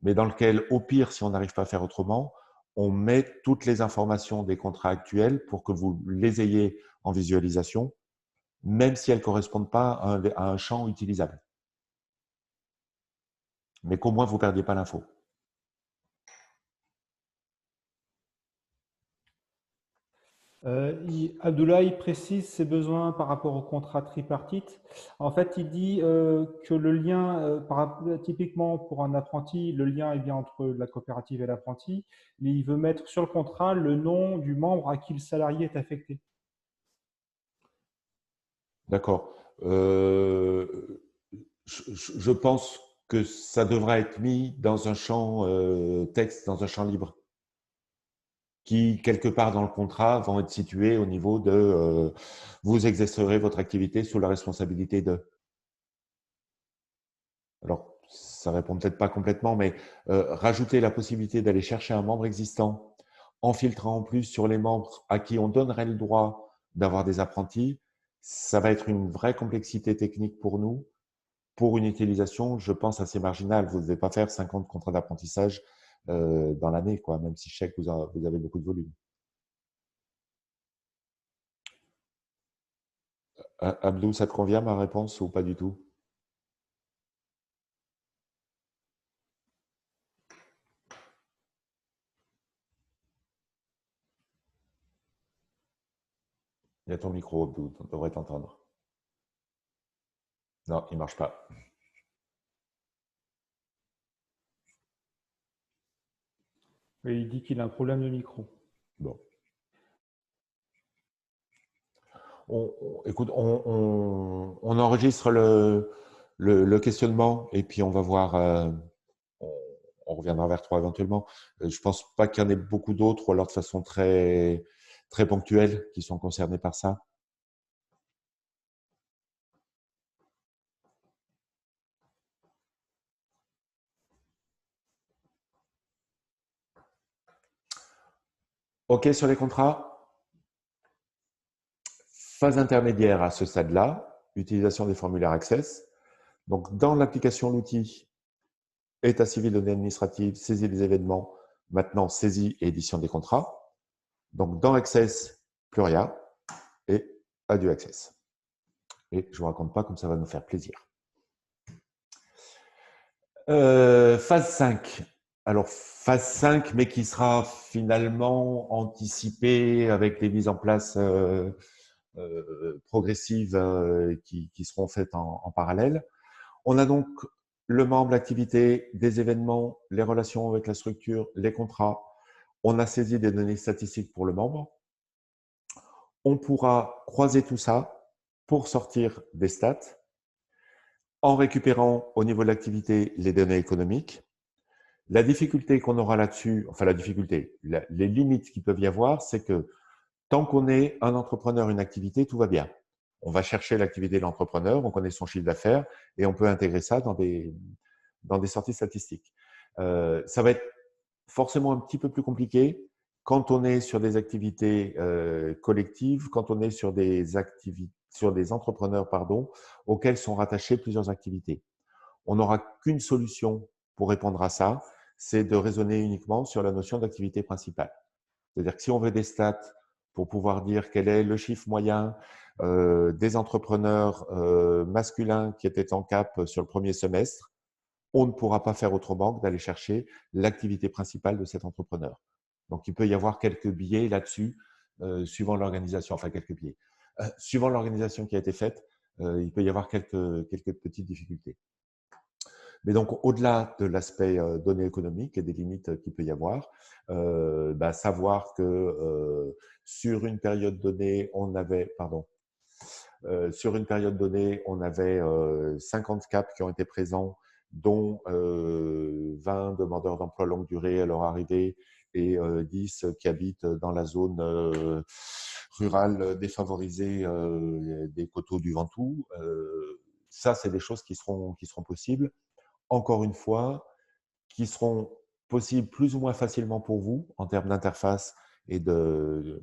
mais dans lequel, au pire, si on n'arrive pas à faire autrement, on met toutes les informations des contrats actuels pour que vous les ayez en visualisation, même si elles ne correspondent pas à un champ utilisable. Mais qu'au moins, vous ne perdiez pas l'info. Abdoulaye précise ses besoins par rapport au contrat tripartite. En fait, il dit que le lien, typiquement pour un apprenti, le lien est bien entre la coopérative et l'apprenti, mais il veut mettre sur le contrat le nom du membre à qui le salarié est affecté. D'accord. Je pense que ça devra être mis dans un champ texte, dans un champ libre, qui, quelque part dans le contrat, vont être situés au niveau de vous exercerez votre activité sous la responsabilité de. Alors, ça répond peut-être pas complètement, mais rajouter la possibilité d'aller chercher un membre existant en filtrant en plus sur les membres à qui on donnerait le droit d'avoir des apprentis, ça va être une vraie complexité technique pour nous, pour une utilisation, je pense, assez marginale. Vous ne devez pas faire 50 contrats d'apprentissage dans l'année, quoi, même si je sais que vous avez beaucoup de volume. Abdou, ça te convient ma réponse ou pas du tout? Il y a ton micro, Abdou, on devrait t'entendre. Non, il ne marche pas. Et il dit qu'il a un problème de micro. Bon. Écoute, on enregistre le questionnement et puis on va voir, on reviendra vers toi éventuellement. Je ne pense pas qu'il y en ait beaucoup d'autres ou alors de façon très, très ponctuelle qui sont concernés par ça. OK sur les contrats? Phase intermédiaire à ce stade-là, utilisation des formulaires Access. Donc, dans l'application l'outil, état civil, données administratives, saisie des événements, maintenant saisie et édition des contrats. Donc, dans Access, plus rien et adieu Access. Et je ne vous raconte pas comme ça va nous faire plaisir. Phase 5. Alors, phase 5, mais qui sera finalement anticipée avec les mises en place progressives qui seront faites en parallèle. On a donc le membre, l'activité, des événements, les relations avec la structure, les contrats. On a saisi des données statistiques pour le membre. On pourra croiser tout ça pour sortir des stats en récupérant au niveau de l'activité les données économiques. La difficulté qu'on aura là-dessus, enfin la difficulté, les limites qu'il peut y avoir, c'est que tant qu'on est un entrepreneur, une activité, tout va bien. On va chercher l'activité de l'entrepreneur, on connaît son chiffre d'affaires et on peut intégrer ça dans des sorties statistiques. Ça va être forcément un petit peu plus compliqué quand on est sur des activités collectives, quand on est sur des entrepreneurs auxquels sont rattachées plusieurs activités. On n'aura qu'une solution pour répondre à ça, c'est de raisonner uniquement sur la notion d'activité principale. C'est-à-dire que si on veut des stats pour pouvoir dire quel est le chiffre moyen des entrepreneurs masculins qui étaient en cap sur le premier semestre, on ne pourra pas faire autrement que d'aller chercher l'activité principale de cet entrepreneur. Donc, il peut y avoir quelques biais là-dessus, suivant l'organisation, enfin quelques biais. Suivant l'organisation qui a été faite, il peut y avoir quelques petites difficultés. Mais donc, au-delà de l'aspect données économiques et des limites qu'il peut y avoir, savoir que sur une période donnée, on avait, sur une période donnée, on avait 50 caps qui ont été présents, dont 20 demandeurs d'emploi longue durée à leur arrivée et 10 qui habitent dans la zone rurale défavorisée des coteaux du Ventoux. Ça, c'est des choses qui seront possibles. Encore une fois, qui seront possibles plus ou moins facilement pour vous en termes d'interface et de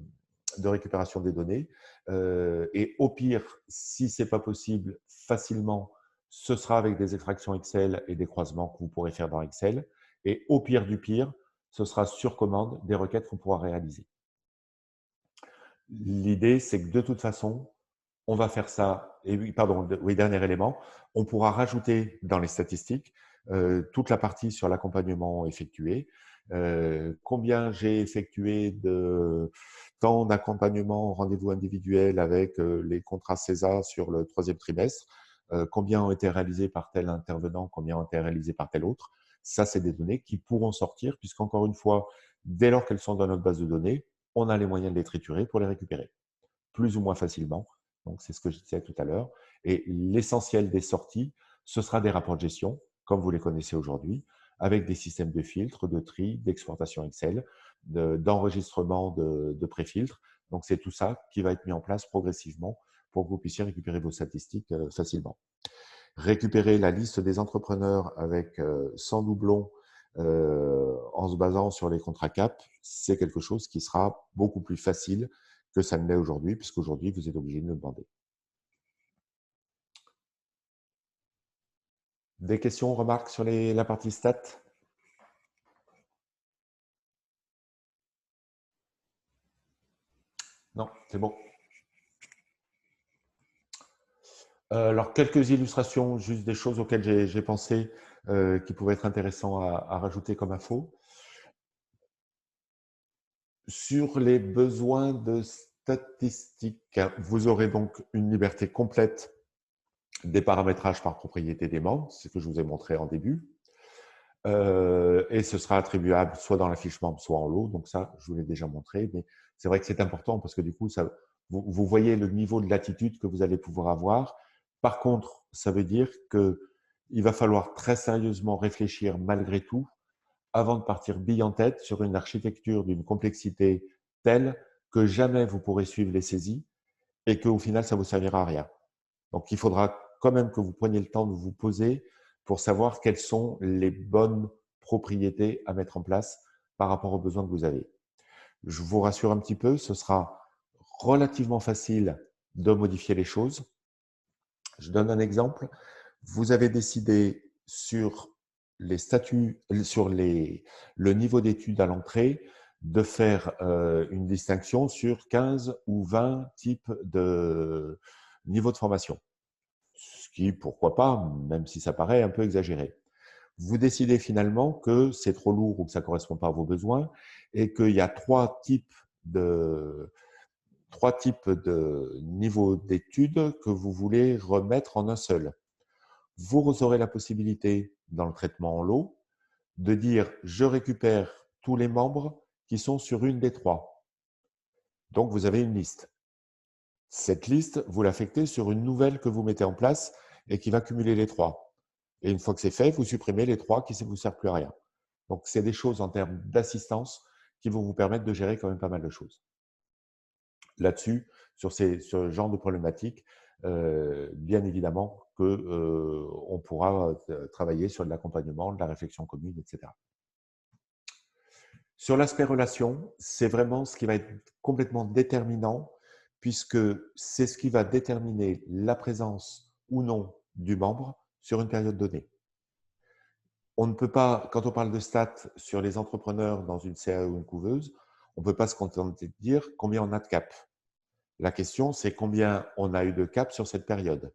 récupération des données. Et au pire, si ce n'est pas possible facilement, ce sera avec des extractions Excel et des croisements que vous pourrez faire dans Excel. Et au pire du pire, ce sera sur commande des requêtes qu'on pourra réaliser. L'idée, c'est que de toute façon, on va faire ça. Et oui, pardon, oui, dernier élément, on pourra rajouter dans les statistiques toute la partie sur l'accompagnement effectué. Combien j'ai effectué de temps d'accompagnement, rendez-vous individuel avec les contrats CESA sur le 3e trimestre, combien ont été réalisés par tel intervenant, combien ont été réalisés par tel autre. Ça, c'est des données qui pourront sortir, puisqu'encore une fois, dès lors qu'elles sont dans notre base de données, on a les moyens de les triturer pour les récupérer, plus ou moins facilement. Donc, c'est ce que je disais tout à l'heure. Et l'essentiel des sorties, ce sera des rapports de gestion, comme vous les connaissez aujourd'hui, avec des systèmes de filtres, de tri, d'exportation Excel, d'enregistrement de pré-filtres. Donc, c'est tout ça qui va être mis en place progressivement pour que vous puissiez récupérer vos statistiques facilement. Récupérer la liste des entrepreneurs avec sans doublon en se basant sur les contrats CAP, c'est quelque chose qui sera beaucoup plus facile que ça ne l'est aujourd'hui, puisqu'aujourd'hui, vous êtes obligé de le demander. Des questions, remarques sur la partie stats? Non, c'est bon. Alors, quelques illustrations, juste des choses auxquelles j'ai pensé qui pouvaient être intéressantes à rajouter comme info. Sur les besoins de statistiques, vous aurez donc une liberté complète des paramétrages par propriété des membres, c'est ce que je vous ai montré en début. Et ce sera attribuable soit dans la fiche membre, soit en lot. Donc ça, je vous l'ai déjà montré, mais c'est vrai que c'est important parce que du coup, vous voyez le niveau de latitude que vous allez pouvoir avoir. Par contre, ça veut dire qu'il va falloir très sérieusement réfléchir malgré tout avant de partir bille en tête sur une architecture d'une complexité telle que jamais vous pourrez suivre les saisies et qu'au final, ça ne vous servira à rien. Donc, il faudra quand même que vous preniez le temps de vous poser pour savoir quelles sont les bonnes propriétés à mettre en place par rapport aux besoins que vous avez. Je vous rassure un petit peu, ce sera relativement facile de modifier les choses. Je donne un exemple. Vous avez décidé sur les statuts, sur le niveau d'études à l'entrée, de faire une distinction sur 15 ou 20 types de niveaux de formation. Ce qui, pourquoi pas, même si ça paraît un peu exagéré. Vous décidez finalement que c'est trop lourd ou que ça ne correspond pas à vos besoins et qu'il y a trois types de niveaux d'études que vous voulez remettre en un seul. Vous aurez la possibilité, dans le traitement en lot, de dire « je récupère tous les membres qui sont sur une des trois ». Donc, vous avez une liste. Cette liste, vous l'affectez sur une nouvelle que vous mettez en place et qui va cumuler les trois. Et une fois que c'est fait, vous supprimez les trois qui ne vous servent plus à rien. Donc, c'est des choses en termes d'assistance qui vont vous permettre de gérer quand même pas mal de choses. Là-dessus, sur ce genre de problématiques, bien évidemment qu'on pourra travailler sur de l'accompagnement, de la réflexion commune, etc. Sur l'aspect relation, c'est vraiment ce qui va être complètement déterminant puisque c'est ce qui va déterminer la présence ou non du membre sur une période donnée. On ne peut pas, quand on parle de stats sur les entrepreneurs dans une CAE ou une couveuse, on ne peut pas se contenter de dire combien on a de cap. La question, c'est combien on a eu de cap sur cette période.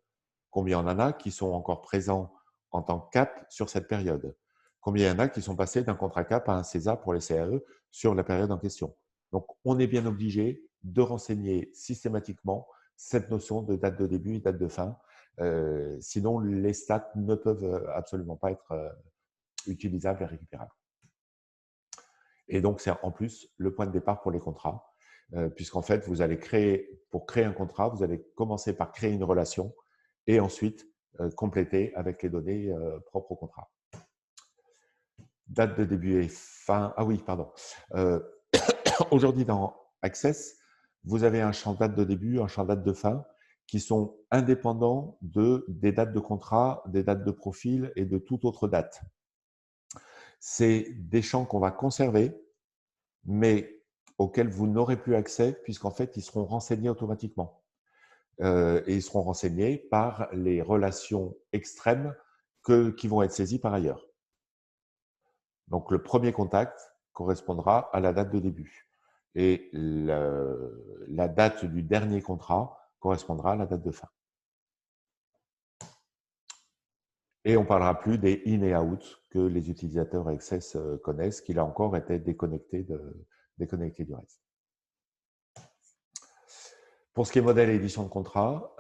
Combien on en a qui sont encore présents en tant que cap sur cette période. Combien il y en a qui sont passés d'un contrat cap à un CESA pour les CAE sur la période en question. Donc, on est bien obligé de renseigner systématiquement cette notion de date de début et date de fin. Sinon, les stats ne peuvent absolument pas être utilisables et récupérables. Et donc, c'est en plus le point de départ pour les contrats, puisqu'en fait, pour créer un contrat, vous allez commencer par créer une relation et ensuite compléter avec les données propres au contrat. date de début et fin. Ah oui, pardon. Aujourd'hui, dans Access, vous avez un champ date de début, un champ date de fin qui sont indépendants des dates de contrat, des dates de profil et de toute autre date. C'est des champs qu'on va conserver, mais auxquels vous n'aurez plus accès puisqu'en fait, ils seront renseignés automatiquement. Et ils seront renseignés par les relations extrêmes qui vont être saisies par ailleurs. Donc, le premier contact correspondra à la date de début. Et la date du dernier contrat correspondra à la date de fin. Et on ne parlera plus des in et out que les utilisateurs Access connaissent, qui là encore étaient déconnectés du reste. Pour ce qui est modèle et édition de contrat,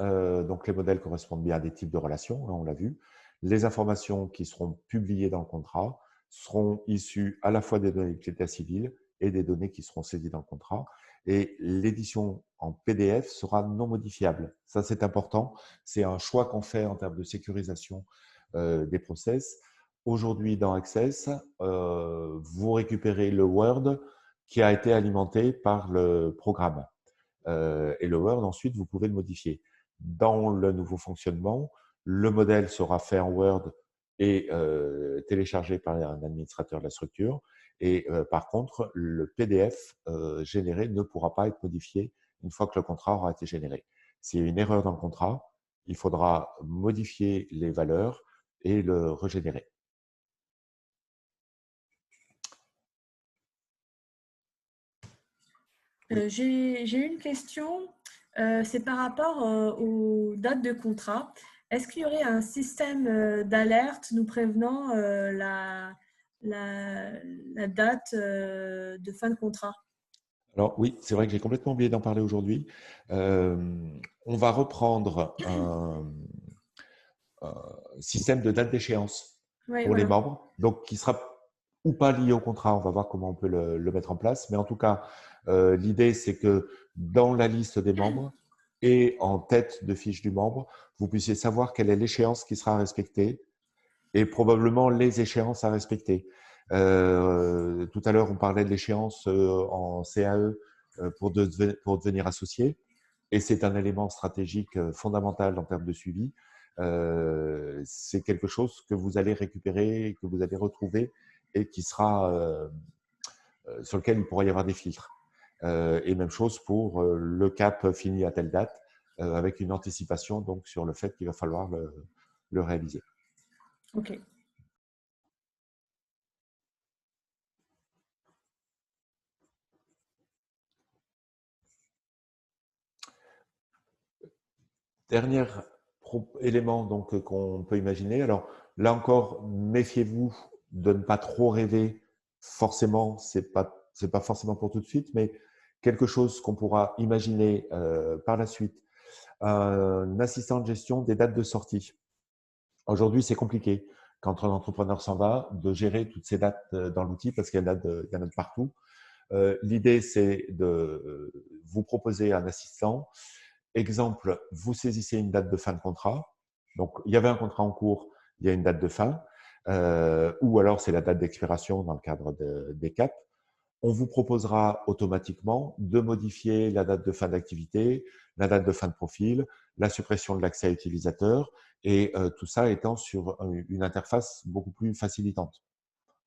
donc les modèles correspondent bien à des types de relations, hein, on l'a vu. Les informations qui seront publiées dans le contrat seront issues à la fois des données de l'état civil et des données qui seront saisies dans le contrat. Et l'édition en PDF sera non modifiable. Ça, c'est important. C'est un choix qu'on fait en termes de sécurisation des process. Aujourd'hui, dans Access, vous récupérez le Word qui a été alimenté par le programme. Et le Word, ensuite, vous pouvez le modifier. Dans le nouveau fonctionnement, le modèle sera fait en Word et téléchargé par un administrateur de la structure. Et par contre, le PDF généré ne pourra pas être modifié une fois que le contrat aura été généré. S'il y a une erreur dans le contrat, il faudra modifier les valeurs et le régénérer. J'ai une question, c'est par rapport aux dates de contrat. Est-ce qu'il y aurait un système d'alerte nous prévenant la date de fin de contrat? Alors oui, c'est vrai que j'ai complètement oublié d'en parler aujourd'hui. On va reprendre un système de date d'échéance pour les membres, donc qui sera ou pas lié au contrat. On va voir comment on peut le mettre en place. Mais en tout cas, l'idée, c'est que dans la liste des membres et en tête de fiche du membre, vous puissiez savoir quelle est l'échéance qui sera respectée et probablement les échéances à respecter. Tout à l'heure, on parlait de l'échéance en CAE pour devenir associé. Et c'est un élément stratégique fondamental en termes de suivi. C'est quelque chose que vous allez récupérer, que vous allez retrouver et qui sera sur lequel il pourra y avoir des filtres. Et même chose pour le cap fini à telle date, avec une anticipation donc sur le fait qu'il va falloir le réaliser. Ok. Dernier élément donc qu'on peut imaginer. Alors là encore, méfiez-vous de ne pas trop rêver. Forcément, c'est pas forcément pour tout de suite, mais quelque chose qu'on pourra imaginer par la suite. Un assistant de gestion des dates de sortie. Aujourd'hui, c'est compliqué quand un entrepreneur s'en va de gérer toutes ces dates dans l'outil parce qu'il y en a de partout. L'idée, c'est de vous proposer un assistant. Exemple, vous saisissez une date de fin de contrat. Donc, il y avait un contrat en cours, il y a une date de fin, ou alors c'est la date d'expiration dans le cadre des CAP. On vous proposera automatiquement de modifier la date de fin d'activité, la date de fin de profil, la suppression de l'accès à utilisateur, et tout ça étant sur une interface beaucoup plus facilitante.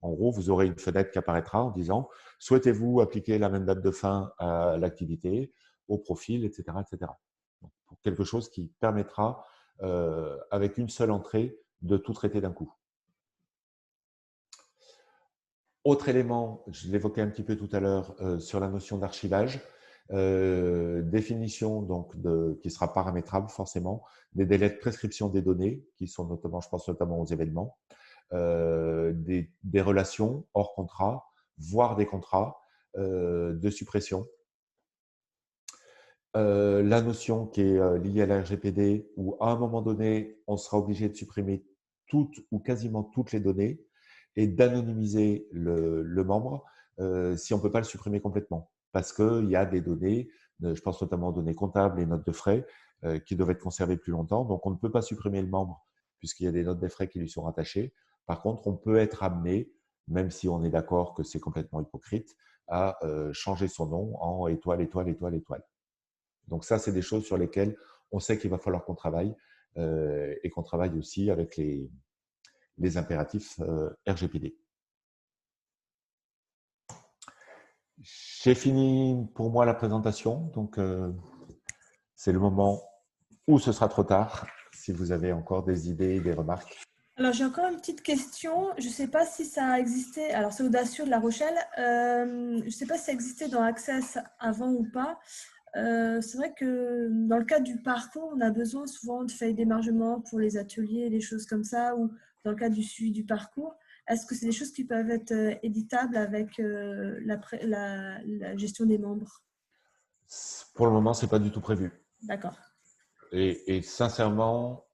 En gros, vous aurez une fenêtre qui apparaîtra en disant « Souhaitez-vous appliquer la même date de fin à l'activité, au profil, etc. etc. » Donc, pour quelque chose qui permettra, avec une seule entrée, de tout traiter d'un coup. Autre élément, je l'évoquais un petit peu tout à l'heure sur la notion d'archivage, définition donc qui sera paramétrable forcément, des délais de prescription des données qui sont notamment, je pense notamment aux événements, des relations hors contrat, voire des contrats de suppression. La notion qui est liée à la RGPD où à un moment donné, on sera obligé de supprimer toutes ou quasiment toutes les données et d'anonymiser le membre si on ne peut pas le supprimer complètement. Parce qu'il y a des données, je pense notamment aux données comptables et notes de frais qui doivent être conservées plus longtemps. Donc, on ne peut pas supprimer le membre puisqu'il y a des notes de frais qui lui sont rattachées. Par contre, on peut être amené même si on est d'accord que c'est complètement hypocrite, à changer son nom en étoile, étoile, étoile, étoile. Donc ça, c'est des choses sur lesquelles on sait qu'il va falloir qu'on travaille et qu'on travaille aussi avec les impératifs RGPD. J'ai fini pour moi la présentation, donc c'est le moment où ce sera trop tard, si vous avez encore des idées, des remarques. Alors, j'ai encore une petite question. Je ne sais pas si ça a existé. Alors, c'est Audacieux de La Rochelle. Je ne sais pas si ça existait dans Access avant ou pas. C'est vrai que dans le cadre du parcours, on a besoin souvent de feuilles d'émargement pour les ateliers, des choses comme ça, ou dans le cadre du suivi du parcours. Est-ce que c'est des choses qui peuvent être éditables avec la gestion des membres? Pour le moment, ce n'est pas du tout prévu. D'accord. Et sincèrement,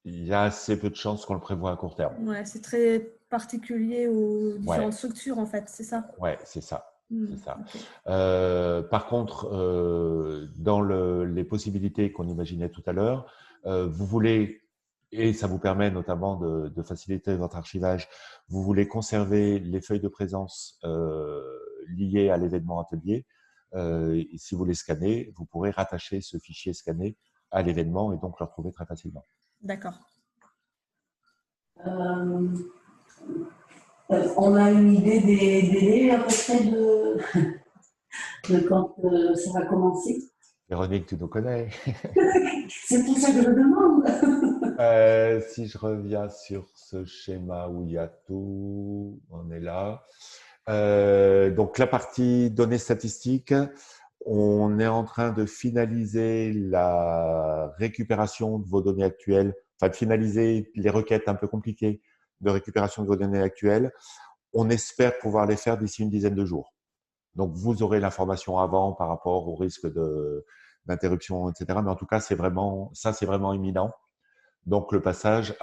il y a assez peu de chances qu'on le prévoie à court terme. Ouais, c'est très particulier aux différentes structures, en fait, c'est ça? Ouais, c'est ça. C'est ça. Okay. Par contre, dans les possibilités qu'on imaginait tout à l'heure, vous voulez, et ça vous permet notamment de faciliter votre archivage, vous voulez conserver les feuilles de présence liées à l'événement atelier. Et si vous les scannez, vous pourrez rattacher ce fichier scanné à l'événement et donc le retrouver très facilement. D'accord. On a une idée des délais à peu près de quand ça va commencer? Véronique, tu nous connais. C'est pour ça que je demande. Si je reviens sur ce schéma où il y a tout, on est là. Donc, la partie données statistiques, on est en train de finaliser la récupération de vos données actuelles, enfin de finaliser les requêtes un peu compliquées de récupération de vos données actuelles. On espère pouvoir les faire d'ici une dizaine de jours. Donc, vous aurez l'information avant par rapport au risque d'interruption, etc. Mais en tout cas, c'est vraiment imminent. Donc, le passage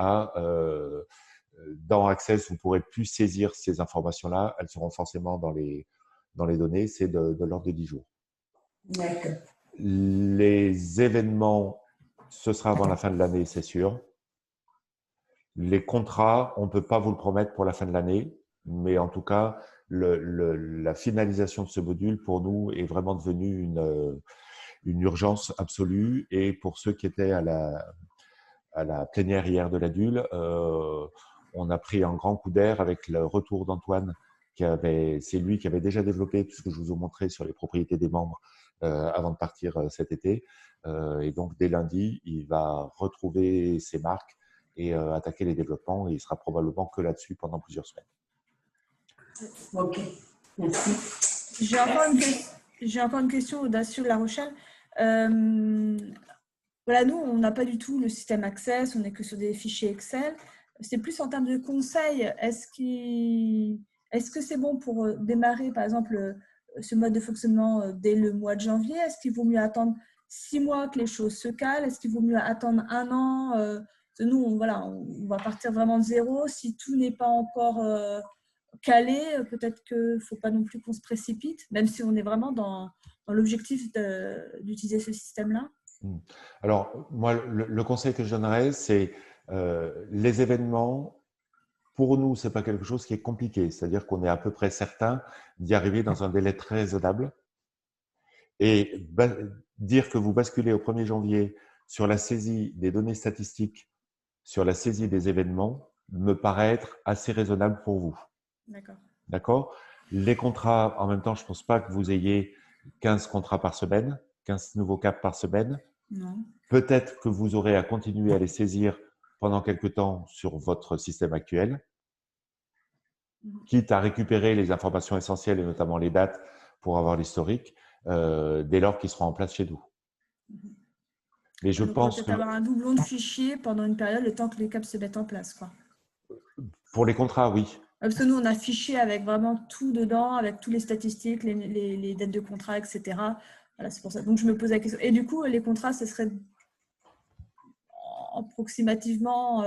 dans Access, vous ne pourrez plus saisir ces informations-là. Elles seront forcément dans les données. C'est de l'ordre de 10 jours. D'accord. Les événements, ce sera avant la fin de l'année, c'est sûr. Les contrats, on ne peut pas vous le promettre pour la fin de l'année, mais en tout cas, la finalisation de ce module, pour nous, est vraiment devenue une urgence absolue. Et pour ceux qui étaient à la plénière hier de l'ADUL, on a pris un grand coup d'air avec le retour d'Antoine. C'est lui qui avait déjà développé tout ce que je vous ai montré sur les propriétés des membres avant de partir cet été. Et donc, dès lundi, il va retrouver ses marques et attaquer les développements. Et il sera probablement que là-dessus pendant plusieurs semaines. Ok, merci. J'ai encore une question Audacieux de La Rochelle. Voilà, nous, on n'a pas du tout le système Access, on n'est que sur des fichiers Excel. C'est plus en termes de conseils. Est-ce que c'est bon pour démarrer, par exemple, ce mode de fonctionnement dès le mois de janvier? Est-ce qu'il vaut mieux attendre 6 mois que les choses se calent? Est-ce qu'il vaut mieux attendre 1 an? Nous, on va partir vraiment de zéro. Si tout n'est pas encore calé, peut-être qu'il ne faut pas non plus qu'on se précipite, même si on est vraiment dans l'objectif d'utiliser ce système-là. Alors, moi, le conseil que je donnerais, c'est les événements, pour nous, ce n'est pas quelque chose qui est compliqué. C'est-à-dire qu'on est à peu près certain d'y arriver dans un délai très raisonnable. Et dire que vous basculez au 1er janvier sur la saisie des données statistiques, sur la saisie des événements, me paraît être assez raisonnable pour vous. D'accord. D'accord? Les contrats, en même temps, je ne pense pas que vous ayez 15 contrats par semaine, 15 nouveaux caps par semaine. Non. Peut-être que vous aurez à continuer à les saisir pendant quelque temps sur votre système actuel, quitte à récupérer les informations essentielles et notamment les dates pour avoir l'historique dès lors qu'ils seront en place chez nous. Mais je pense peut-être avoir un doublon de fichiers pendant une période, le temps que les caps se mettent en place, quoi. Pour les contrats, oui. Parce que nous, on a fichier avec vraiment tout dedans, avec toutes les statistiques, les dates de contrat, etc. Voilà, c'est pour ça. Donc, je me pose la question. Et du coup, les contrats, ce serait approximativement…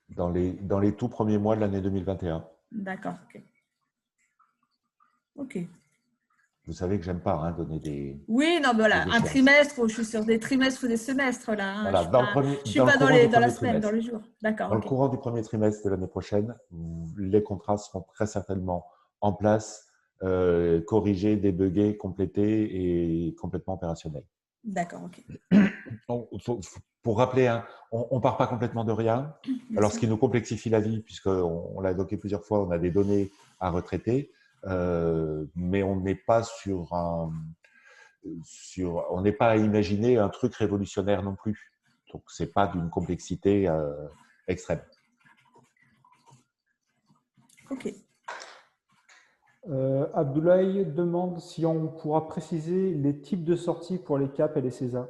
Dans les tout premiers mois de l'année 2021. D'accord, ok. Ok. Vous savez que j'aime pas hein, donner des… Oui, non, mais voilà, des un échéances. trimestre, je suis sur des trimestres ou des semestres là. Hein. Voilà, Je suis pas dans la semaine, dans le jour. D'accord. Dans le Ok. courant du premier trimestre de l'année prochaine, les contrats seront très certainement en place, corrigés, débuggés, complétés et complètement opérationnels. D'accord, ok. Pour rappeler, hein, on ne part pas complètement de rien. Alors, ce qui nous complexifie la vie, puisqu'on l'a évoqué plusieurs fois, on a des données à retraiter, mais on n'est pas on n'est pas à imaginer un truc révolutionnaire non plus. Donc, ce n'est pas d'une complexité extrême. Ok. Abdoulaye demande si on pourra préciser les types de sorties pour les CAP et les CESA.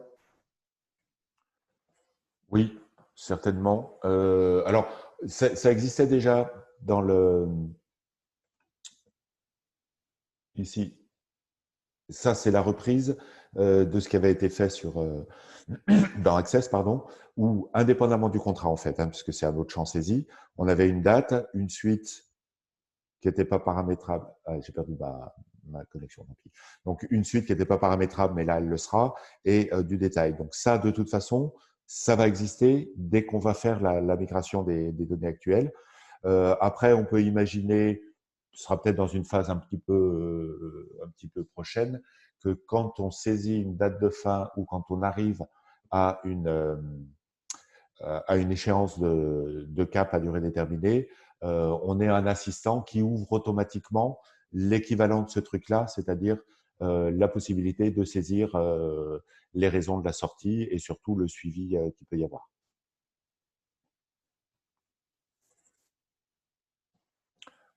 Oui, certainement. Alors, ça existait déjà dans le… Ici, ça c'est la reprise de ce qui avait été fait dans Access, pardon, où indépendamment du contrat en fait, hein, puisque c'est un autre champ saisi, on avait une date, une suite qui n'était pas paramétrable. Ah, j'ai perdu ma connexion. Tant pis. Donc, une suite qui n'était pas paramétrable, mais là, elle le sera, et du détail. Donc, ça, de toute façon, ça va exister dès qu'on va faire la migration des données actuelles. Après, on peut imaginer, ce sera peut-être dans une phase un petit peu prochaine, que quand on saisit une date de fin ou quand on arrive à une échéance de cap à durée déterminée, on est un assistant qui ouvre automatiquement l'équivalent de ce truc-là, c'est-à-dire la possibilité de saisir les raisons de la sortie et surtout le suivi qu'il peut y avoir.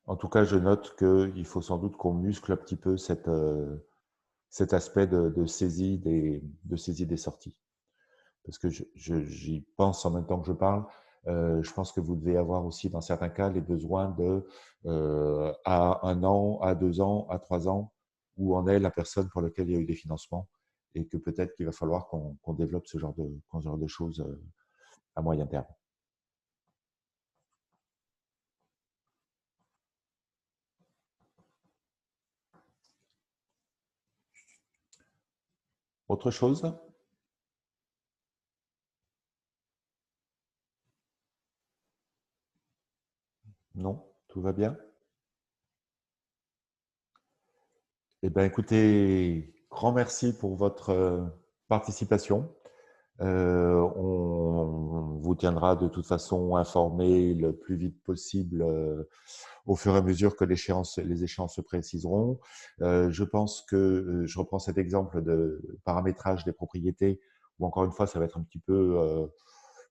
En tout cas, je note qu'il faut sans doute qu'on muscle un petit peu cet aspect de saisie des sorties. Parce que j'y pense en même temps que je parle. Je pense que vous devez avoir aussi, dans certains cas, les besoins à 1 an, à 2 ans, à 3 ans, où en est la personne pour laquelle il y a eu des financements et que peut-être qu'il va falloir qu'on développe ce genre de choses à moyen terme. Autre chose ? Non, tout va bien. Eh bien, écoutez, grand merci pour votre participation. On vous tiendra de toute façon informé le plus vite possible au fur et à mesure que les échéances se préciseront. Je pense que je reprends cet exemple de paramétrage des propriétés où encore une fois, ça va être un petit peu…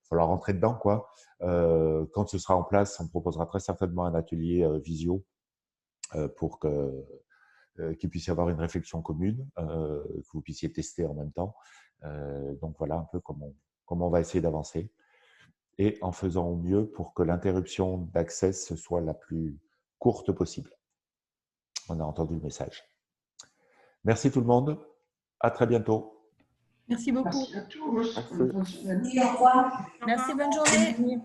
falloir rentrer dedans, quoi. Quand ce sera en place, on proposera très certainement un atelier visio pour qu'il puisse y avoir une réflexion commune, que vous puissiez tester en même temps. Donc voilà un peu comment on va essayer d'avancer et en faisant au mieux pour que l'interruption d'accès soit la plus courte possible. On a entendu le message. Merci tout le monde. À très bientôt. Merci beaucoup. Merci à tous. Merci. Merci, bonne journée.